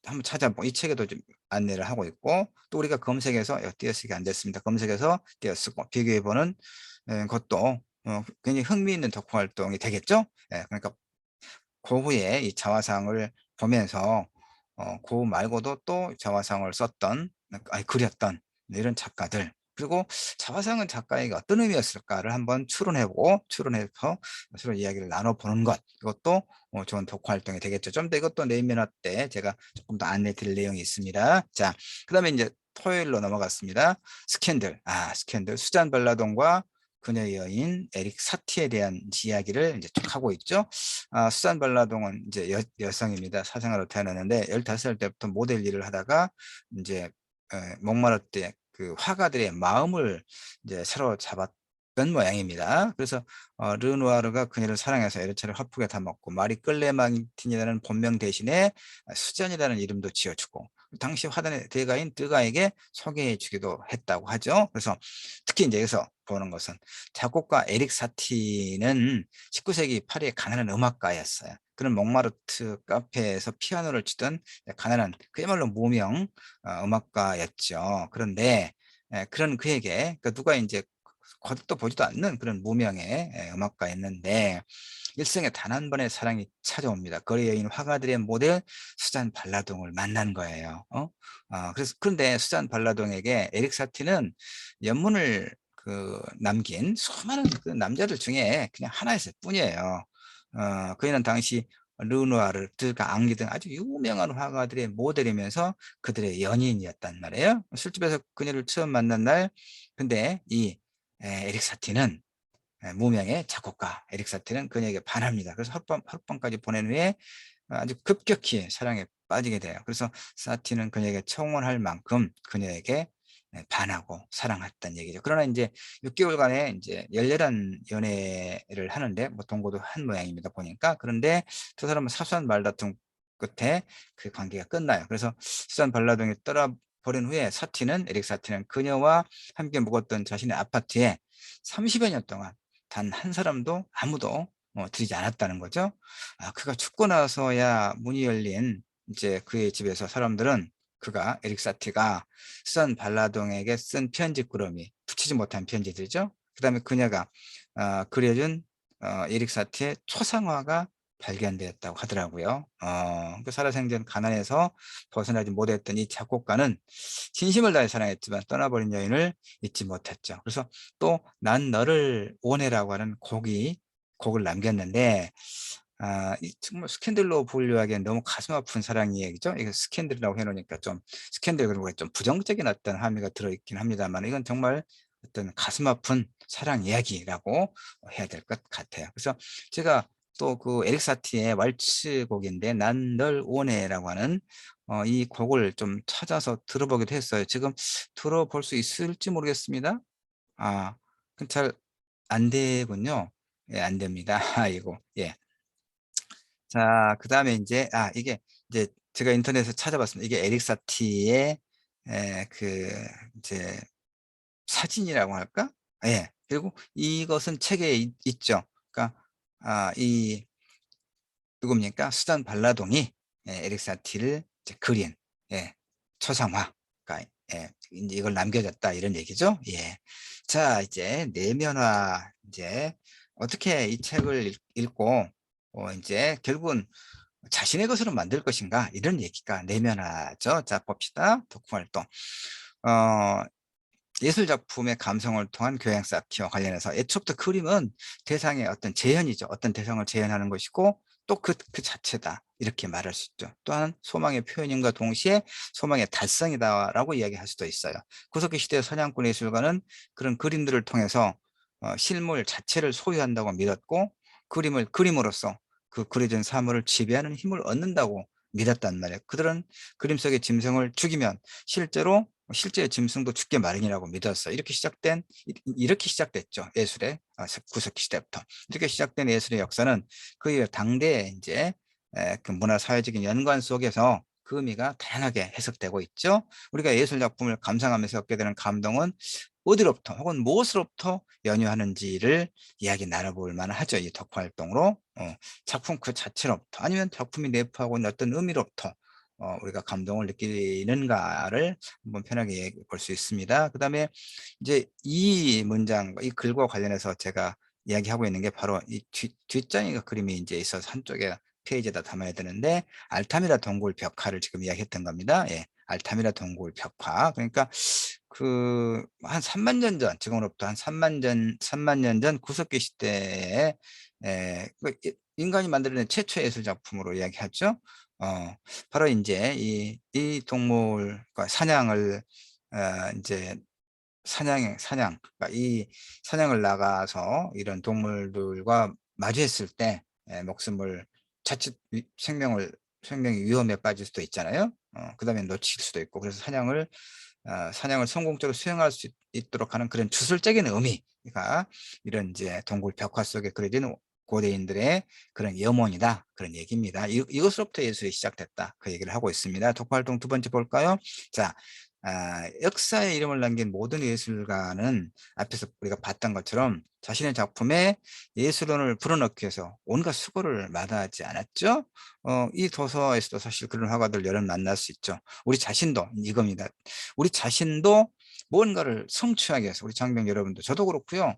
한번 이 책에도 좀 안내를 하고 있고 또 우리가 검색해서 띄어쓰기 안 됐습니다. 검색해서 띄어쓰고 비교해 보는 것도 굉장히 흥미있는 덕후 활동이 되겠죠? 그러니까 고흐의 이 자화상을 보면서 고흐 말고도 또 자화상을 썼던 그렸던 이런 작가들 그리고 자화상은 작가에게 어떤 의미였을까를 한번 추론해서 서로 이야기를 나눠 보는 것 이것도 좋은 덕후 활동이 되겠죠. 좀 더 이것도 내일미나 때 제가 조금 더 안내 드릴 내용이 있습니다. 자 그다음에 이제 토요일로 넘어갔습니다. 스캔들. 스캔들 수잔 발라동과 그녀의 여인 에릭 사티에 대한 이야기를 이제 쭉 하고 있죠. 수잔 발라동은 이제 여성입니다. 사생아로 태어났는데 15살 때부터 모델 일을 하다가 인제 몽마르트의 그 화가들의 마음을 이제 사로잡았던 모양입니다. 그래서 르누아르가 그녀를 사랑해서 여러 차례 화폭에 다 먹고 마리 끌레망틴이라는 본명 대신에 수잔이라는 이름도 지어 주고 당시 화단의 대가인 드가에게 소개해 주기도 했다고 하죠. 그래서 특히 인제 여기서 보는 것은 작곡가 에릭 사티는 19세기 파리의 가난한 음악가였어요. 그런 몽마르트 카페에서 피아노를 치던 가난한 그야말로 무명 음악가였죠. 그런데 그런 그에게 누가 이제 거듭도 보지도 않는 그런 무명의 음악가였는데 일생에 단 한 번의 사랑이 찾아옵니다. 거리 여인 화가들의 모델 수잔 발라동을 만난 거예요. 그래서 그런데 수잔 발라동에게 에릭 사티는 연문을 남긴 수많은 그 남자들 중에 그냥 하나였을 뿐이에요. 그녀는 당시 르누아르, 드가 앙리 등 아주 유명한 화가들의 모델이면서 그들의 연인이었단 말이에요. 술집에서 그녀를 처음 만난 날, 근데 이 에릭 사티는 무명의 작곡가 에릭 사티는 그녀에게 반합니다. 그래서 하룻밤까지 보낸 후에 아주 급격히 사랑에 빠지게 돼요. 그래서 사티는 그녀에게 청혼할 만큼 그녀에게 반하고 사랑했다는 얘기죠. 그러나 이제 6개월간의 이제 열렬한 연애를 하는데 뭐 동거도 한 모양입니다. 보니까. 그런데 두 사람은 사소한 말다툼 끝에 그 관계가 끝나요. 그래서 수잔 발라동이 떠나버린 후에 에릭 사티는 그녀와 함께 묵었던 자신의 아파트에 30여 년 동안 단 한 사람도 아무도 들이지 않았다는 거죠. 그가 죽고 나서야 문이 열린 이제 그의 집에서 사람들은 에릭 사티가 수잔 발라동에게 쓴 편지꾸러미, 붙이지 못한 편지들이죠. 그 다음에 그녀가 그려준 에릭 사티의 초상화가 발견되었다고 하더라고요. 그 살아생전 가난에서 벗어나지 못했던 이 작곡가는 진심을 다해 사랑했지만 떠나버린 여인을 잊지 못했죠. 그래서 또 난 너를 원해라고 하는 곡을 남겼는데 정말 스캔들로 분류하기엔 너무 가슴 아픈 사랑 이야기죠. 이거 스캔들이라고 해놓으니까 좀 스캔들 그런 거에 좀 부정적인 어떤 함의가 들어있긴 합니다만 이건 정말 어떤 가슴 아픈 사랑 이야기라고 해야 될 것 같아요. 그래서 제가 또 그 에릭 사티의 왈츠 곡인데 난 널 원해라고 하는 이 곡을 좀 찾아서 들어보기도 했어요. 지금 들어볼 수 있을지 모르겠습니다. 잘 안 되군요. 예, 안 됩니다. 아이고, 예. 자, 그 다음에 이제, 이게 이제 제가 인터넷에서 찾아봤습니다. 이게 에릭 사티의 이제 사진이라고 할까? 예. 그리고 이것은 책에 있죠. 그러니까, 이 누굽니까? 수잔 발라동이 에릭 사티를 이제 그린, 예, 초상화. 그러니까, 예, 이제 이걸 남겨줬다 이런 얘기죠. 예. 자, 이제 내면화, 이제 어떻게 이 책을 읽고, 이제 결국은 자신의 것으로 만들 것인가 이런 얘기가 내면화죠. 자, 봅시다. 독후활동. 어, 예술 작품의 감성을 통한 교양 쌓기와 관련해서 애초부터 그림은 대상의 어떤 재현이죠. 어떤 대상을 재현하는 것이고 또 그 자체다. 이렇게 말할 수 있죠. 또한 소망의 표현임과 동시에 소망의 달성이다라고 이야기할 수도 있어요. 구석기 시대의 서양권 예술가는 그런 그림들을 통해서 실물 자체를 소유한다고 믿었고 그림을 그림으로써 그 그려진 사물을 지배하는 힘을 얻는다고 믿었단 말이에요. 그들은 그림 속의 짐승을 죽이면 실제의 짐승도 죽게 마련이라고 믿었어요. 이렇게 시작됐죠. 예술의 구석기 시대부터. 이렇게 시작된 예술의 역사는 그 당대에 이제 그 문화 사회적인 연관 속에서 그 의미가 다양하게 해석되고 있죠. 우리가 예술 작품을 감상하면서 얻게 되는 감동은 어디로부터 혹은 무엇으로부터 연유하는지를 이야기 나눠볼 만하죠. 이 덕후 활동으로 작품 그 자체로부터 아니면 작품이 내포하고 있는 어떤 의미로부터 우리가 감동을 느끼는가를 한번 편하게 얘기해 볼 수 있습니다. 그 다음에 이제 이 문장, 이 글과 관련해서 제가 이야기하고 있는 게 바로 이 뒷장의 그림이 이제 있어서 한쪽에 페이지에다 담아야 되는데 알타미라 동굴 벽화를 지금 이야기했던 겁니다. 예, 알타미라 동굴 벽화. 그러니까 한 3만 년 전, 지금으로부터 한 3만 년 전 구석기 시대에 인간이 만들어낸 최초의 예술 작품으로 이야기하죠. 바로 이제 이 동물과 사냥을 이제 그러니까 이 사냥을 나가서 이런 동물들과 마주했을 때 목숨을 자칫 생명이 위험에 빠질 수도 있잖아요. 그다음에 놓칠 수도 있고 그래서 사냥을 성공적으로 수행할 수 있도록 하는 그런 주술적인 의미가 이런 이제 동굴 벽화 속에 그려진 고대인들의 그런 염원이다 그런 얘기입니다. 이것으로부터 예술이 시작됐다 그 얘기를 하고 있습니다. 독후활동 두 번째 볼까요? 자, 역사에 이름을 남긴 모든 예술가는 앞에서 우리가 봤던 것처럼 자신의 작품에 예술론을 불어넣기 위해서 온갖 수고를 마다하지 않았죠. 이 도서에서도 사실 그런 화가들 여러 만날 수 있죠. 우리 자신도 이겁니다. 우리 자신도 무언가를 성취하기 위해서, 우리 장병 여러분들, 저도 그렇고요.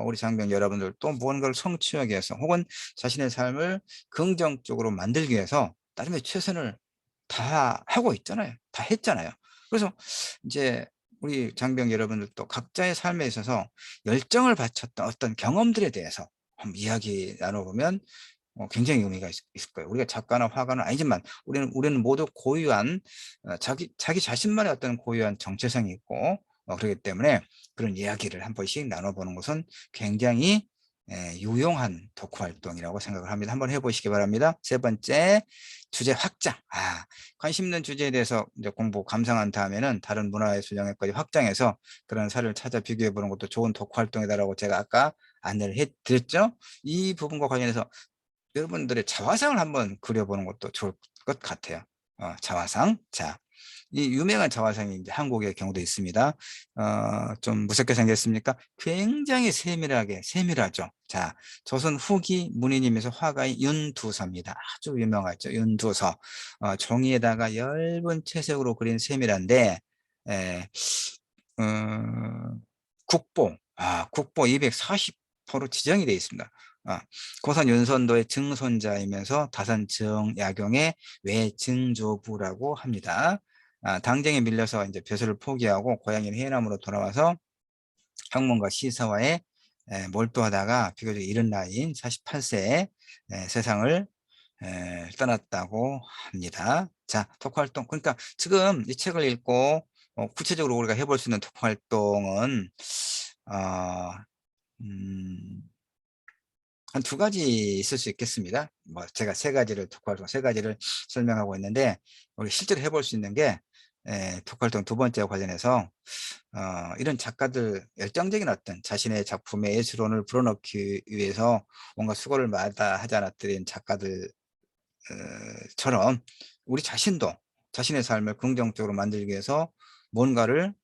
우리 장병 여러분들도 무언가를 성취하기 위해서 혹은 자신의 삶을 긍정적으로 만들기 위해서 나름의 최선을 다 하고 있잖아요. 다 했잖아요. 그래서 이제 우리 장병 여러분들도 각자의 삶에 있어서 열정을 바쳤던 어떤 경험들에 대해서 한번 이야기 나눠보면 굉장히 의미가 있을 거예요. 우리가 작가나 화가는 아니지만 우리는 모두 고유한 자기 자신만의 어떤 고유한 정체성이 있고 그렇기 때문에 그런 이야기를 한 번씩 나눠보는 것은 굉장히 유용한 독후 활동이라고 생각을 합니다. 한번 해보시기 바랍니다. 세 번째, 주제 확장. 관심 있는 주제에 대해서 이제 공부 감상한 다음에는 다른 문화예술 영역까지 확장해서 그런 사례를 찾아 비교해 보는 것도 좋은 독후 활동이다라고 제가 아까 안내를 해드렸죠. 이 부분과 관련해서 여러분들의 자화상을 한번 그려보는 것도 좋을 것 같아요. 자화상. 자, 이 유명한 자화상이 이제 한국의 경우도 있습니다. 좀 무섭게 생겼습니까? 굉장히 세밀하죠. 자, 조선 후기 문인이면서 화가의 윤두서입니다. 아주 유명하죠. 윤두서. 종이에다가 얇은 채색으로 그린 세밀한데, 에, 어, 국보 240호로 지정이 되어 있습니다. 고선 윤선도의 증손자이면서 다산 정야경의 외증조부라고 합니다. 당쟁에 밀려서 이제 벼슬을 포기하고 고향인 해남으로 돌아와서 학문과 시사화에 몰두하다가 비교적 이른 나이인 48세에 세상을 떠났다고 합니다. 자, 독후활동. 그러니까 지금 이 책을 읽고 구체적으로 우리가 해볼 수 있는 독후활동은 음, 한 두 가지 있을 수 있겠습니다. 뭐 제가 세 가지를 독후활동 세 가지를 설명하고 있는데 우리 실제로 해볼 수 있는 게 독후활동 두 번째와 관련해서 이런 작가들 열정적인 어떤 자신의 작품에 예술론을 불어넣기 위해서 뭔가 수고를 마다하지 않았던 작가들 처럼 우리 자신도 자신의 삶을 긍정적으로 만들기 위해서 뭔가를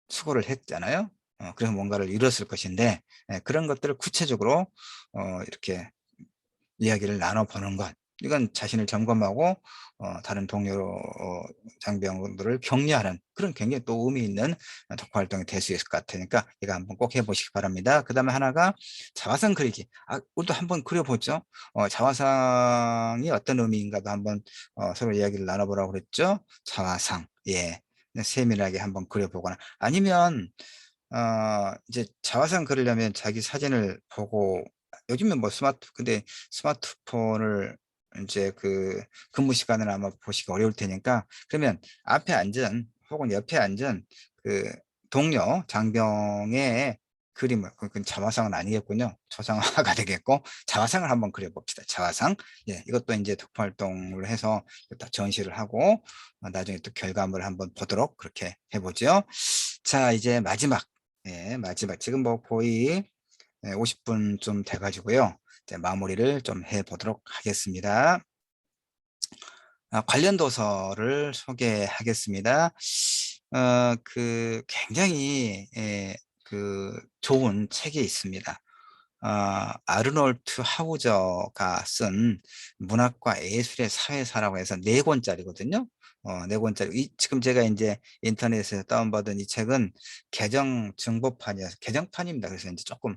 수고를 했잖아요. 그래서 뭔가를 이뤘을 것인데 그런 것들을 구체적으로 이렇게 이야기를 나눠보는 것, 이건 자신을 점검하고 다른 동료 장병들을 격려하는 그런 굉장히 또 의미 있는 독후 활동이 될 수 있을 것 같으니까 이거 한번 꼭 해보시기 바랍니다. 그 다음에 하나가 자화상 그리기. 우리도 한번 그려보죠. 자화상이 어떤 의미인가도 한번 서로 이야기를 나눠보라고 그랬죠. 자화상. 예. 세밀하게 한번 그려보거나 아니면 이제 자화상 그리려면 자기 사진을 보고 요즘은 뭐 근데 스마트폰을 이제 그 근무 시간을 아마 보시기 어려울 테니까 그러면 앞에 앉은 혹은 옆에 앉은 그 동료 장병의 그림을 그건 자화상은 아니겠군요. 초상화가 되겠고 자화상을 한번 그려봅시다. 자화상. 예, 이것도 이제 독후 활동을 해서 전시를 하고 나중에 또 결과물을 한번 보도록 그렇게 해보죠. 자, 이제 마지막. 예, 마지막. 지금 뭐 거의 50분 좀 돼가지고요. 이제 마무리를 좀 해보도록 하겠습니다. 관련 도서를 소개하겠습니다. 굉장히 그 좋은 책이 있습니다. 아르놀트 하우저가 쓴 문학과 예술의 사회사라고 해서 4권짜리거든요. 4권짜리. 지금 제가 이제 인터넷에서 다운받은 이 책은 개정 중보판이어서 개정판입니다. 그래서 이제 조금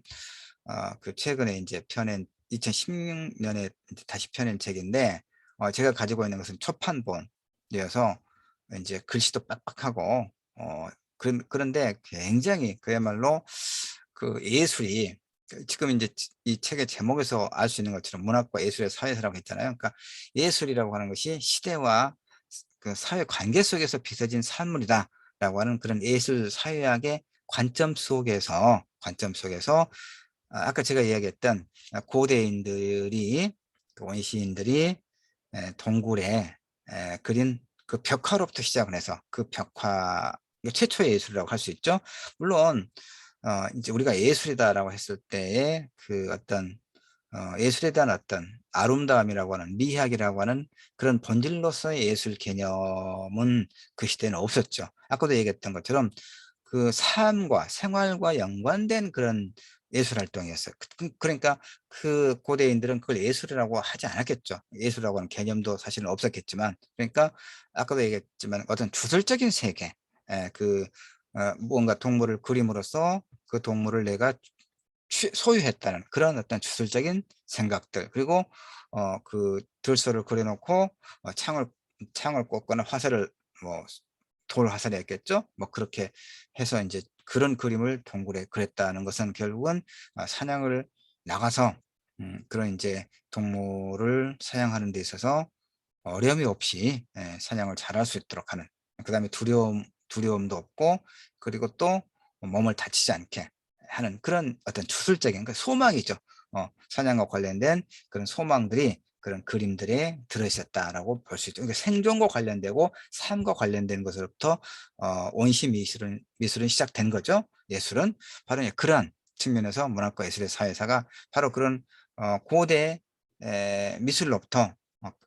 최근에 이제 펴낸 2016년에 다시 펴낸 책인데 제가 가지고 있는 것은 초판본이어서 이제 글씨도 빡빡하고 그런데 굉장히 그야말로 그 예술이 지금 이제 이 책의 제목에서 알 수 있는 것처럼 문학과 예술의 사회사라고 했잖아요. 그러니까 예술이라고 하는 것이 시대와 그 사회 관계 속에서 빚어진 산물이다라고 하는 그런 예술 사회학의 관점 속에서 아까 제가 이야기했던 고대인들이 그 원시인들이 동굴에 그린 그 벽화로부터 시작을 해서 그 벽화 최초의 예술이라고 할 수 있죠. 물론 이제 우리가 예술이다라고 했을 때의 그 어떤 예술에 대한 어떤 아름다움이라고 하는 미학이라고 하는 그런 본질로서의 예술 개념은 그 시대에는 없었죠. 아까도 얘기했던 것처럼 그 삶과 생활과 연관된 그런 예술 활동이었어요. 그러니까 그 고대인들은 그걸 예술이라고 하지 않았겠죠. 예술이라고 하는 개념도 사실은 없었겠지만, 그러니까 아까도 얘기했지만 어떤 주술적인 세계, 그 뭔가 동물을 그림으로써 그 동물을 내가 소유했다는 그런 어떤 주술적인 생각들, 그리고 그 들소를 그려놓고 창을 꽂거나 화살을 뭐 돌 화살이었겠죠. 뭐 그렇게 해서 이제 그런 그림을 동굴에 그렸다는 것은 결국은 사냥을 나가서 그런 이제 동물을 사냥하는 데 있어서 어려움이 없이 사냥을 잘할 수 있도록 하는, 그다음에 두려움도 없고, 그리고 또 몸을 다치지 않게 하는 그런 어떤 주술적인 그 소망이죠. 사냥과 관련된 그런 소망들이 그런 그림들에 들어있었다라고 볼 수 있죠. 그러니까 생존과 관련되고 삶과 관련된 것으로부터 원시 미술은 시작된 거죠. 예술은 바로 그런 측면에서 문학과 예술의 사회사가 바로 그런 고대 미술로부터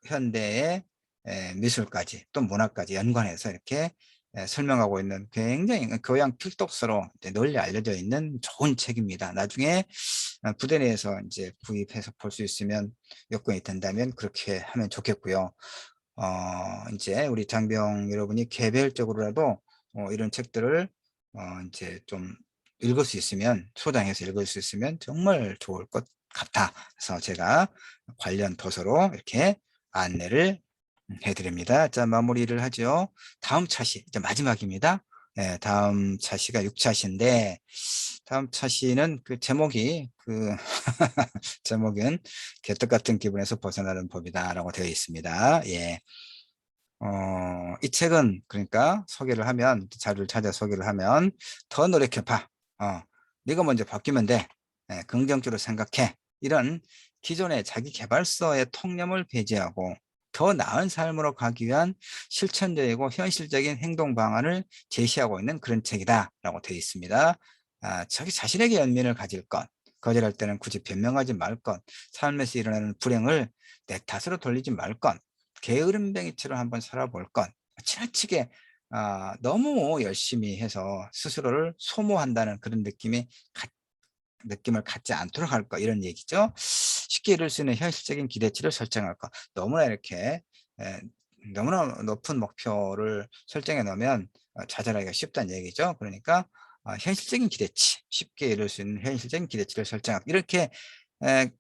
현대의 미술까지 또 문화까지 연관해서 이렇게 설명하고 있는 굉장히 교양 필독서로 이제 널리 알려져 있는 좋은 책입니다. 나중에 부대 내에서 이제 구입해서 볼 수 있으면 여건이 된다면 그렇게 하면 좋겠고요. 이제 우리 장병 여러분이 개별적으로라도 이런 책들을 이제 좀 읽을 수 있으면, 소장해서 읽을 수 있으면 정말 좋을 것 같아. 그래서 제가 관련 도서로 이렇게 안내를 해드립니다. 자, 마무리를 하죠. 다음 차시, 이제 마지막입니다. 다음 차시가 6차시인데, 다음 차시는 그 제목이 제목은 개떡 같은 기분에서 벗어나는 법이다라고 되어 있습니다. 예. 이 책은 그러니까 소개를 하면, 자료를 찾아 소개를 하면, 더 노력해봐. 네가 먼저 바뀌면 돼. 긍정적으로 생각해. 이런 기존의 자기 개발서의 통념을 배제하고 더 나은 삶으로 가기 위한 실천적이고 현실적인 행동 방안을 제시하고 있는 그런 책이다라고 되어 있습니다. 자기 자신에게 연민을 가질 것, 거절할 때는 굳이 변명하지 말 것, 삶에서 일어나는 불행을 내 탓으로 돌리지 말 것, 게으름뱅이처럼 한번 살아볼 것, 지나치게 너무 열심히 해서 스스로를 소모한다는 그런 느낌을 갖지 않도록 할 것, 이런 얘기죠. 쉽게 이룰 수 있는 현실적인 기대치를 설정할 것. 너무나 이렇게 에, 너무나 높은 목표를 설정해 놓으면 좌절하기가 쉽다는 얘기죠. 그러니까 현실적인 기대치, 쉽게 이룰 수 있는 현실적인 기대치를 설정하고, 이렇게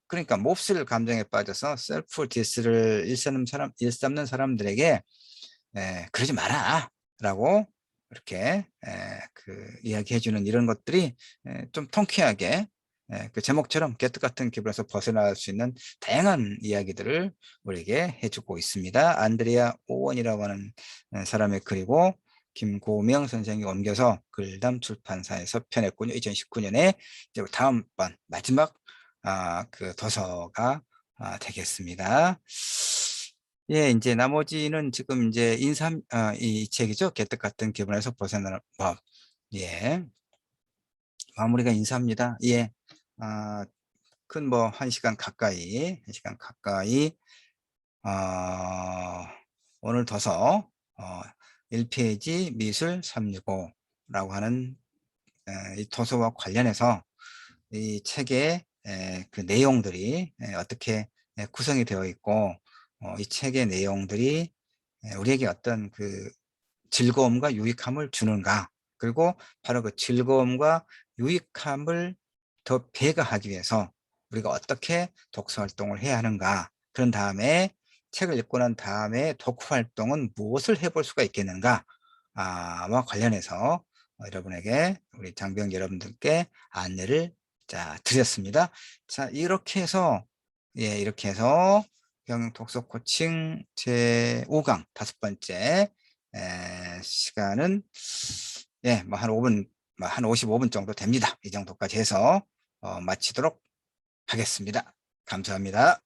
그러니까 몹쓸 감정에 빠져서 셀프 디스를 일삼는 사람들에게 그러지 마라 라고 이렇게 이야기해 주는 이런 것들이 좀 통쾌하게 그 제목처럼 개떡 같은 기분에서 벗어날 수 있는 다양한 이야기들을 우리에게 해주고 있습니다. 안드레아 오원이라고 하는 사람의 글이고, 김고명 선생이 옮겨서 글담 출판사에서 펴냈군요. 2019년에 이제 다음번 마지막 그 도서가 되겠습니다. 예, 이제 나머지는 지금 이제 이 책이죠. 개떡 같은 기분에서 벗어나는 법. 예, 마무리가 인사입니다. 예, 큰 뭐 1시간 가까이, 오늘 도서 1페이지 미술 365라고 하는 이 도서와 관련해서 이 책의 그 내용들이 어떻게 구성이 되어 있고, 이 책의 내용들이 우리에게 어떤 그 즐거움과 유익함을 주는가, 그리고 바로 그 즐거움과 유익함을 더 배가하기 위해서 우리가 어떻게 독서 활동을 해야 하는가, 그런 다음에 책을 읽고 난 다음에 독후 활동은 무엇을 해볼 수가 있겠는가 와 관련해서 여러분에게, 우리 장병 여러분들께 안내를 드렸습니다. 자, 이렇게 해서 병 독서 코칭 제5강 5번째 시간은 뭐 한 5분, 한 55분 정도 됩니다. 이 정도까지 해서 마치도록 하겠습니다. 감사합니다.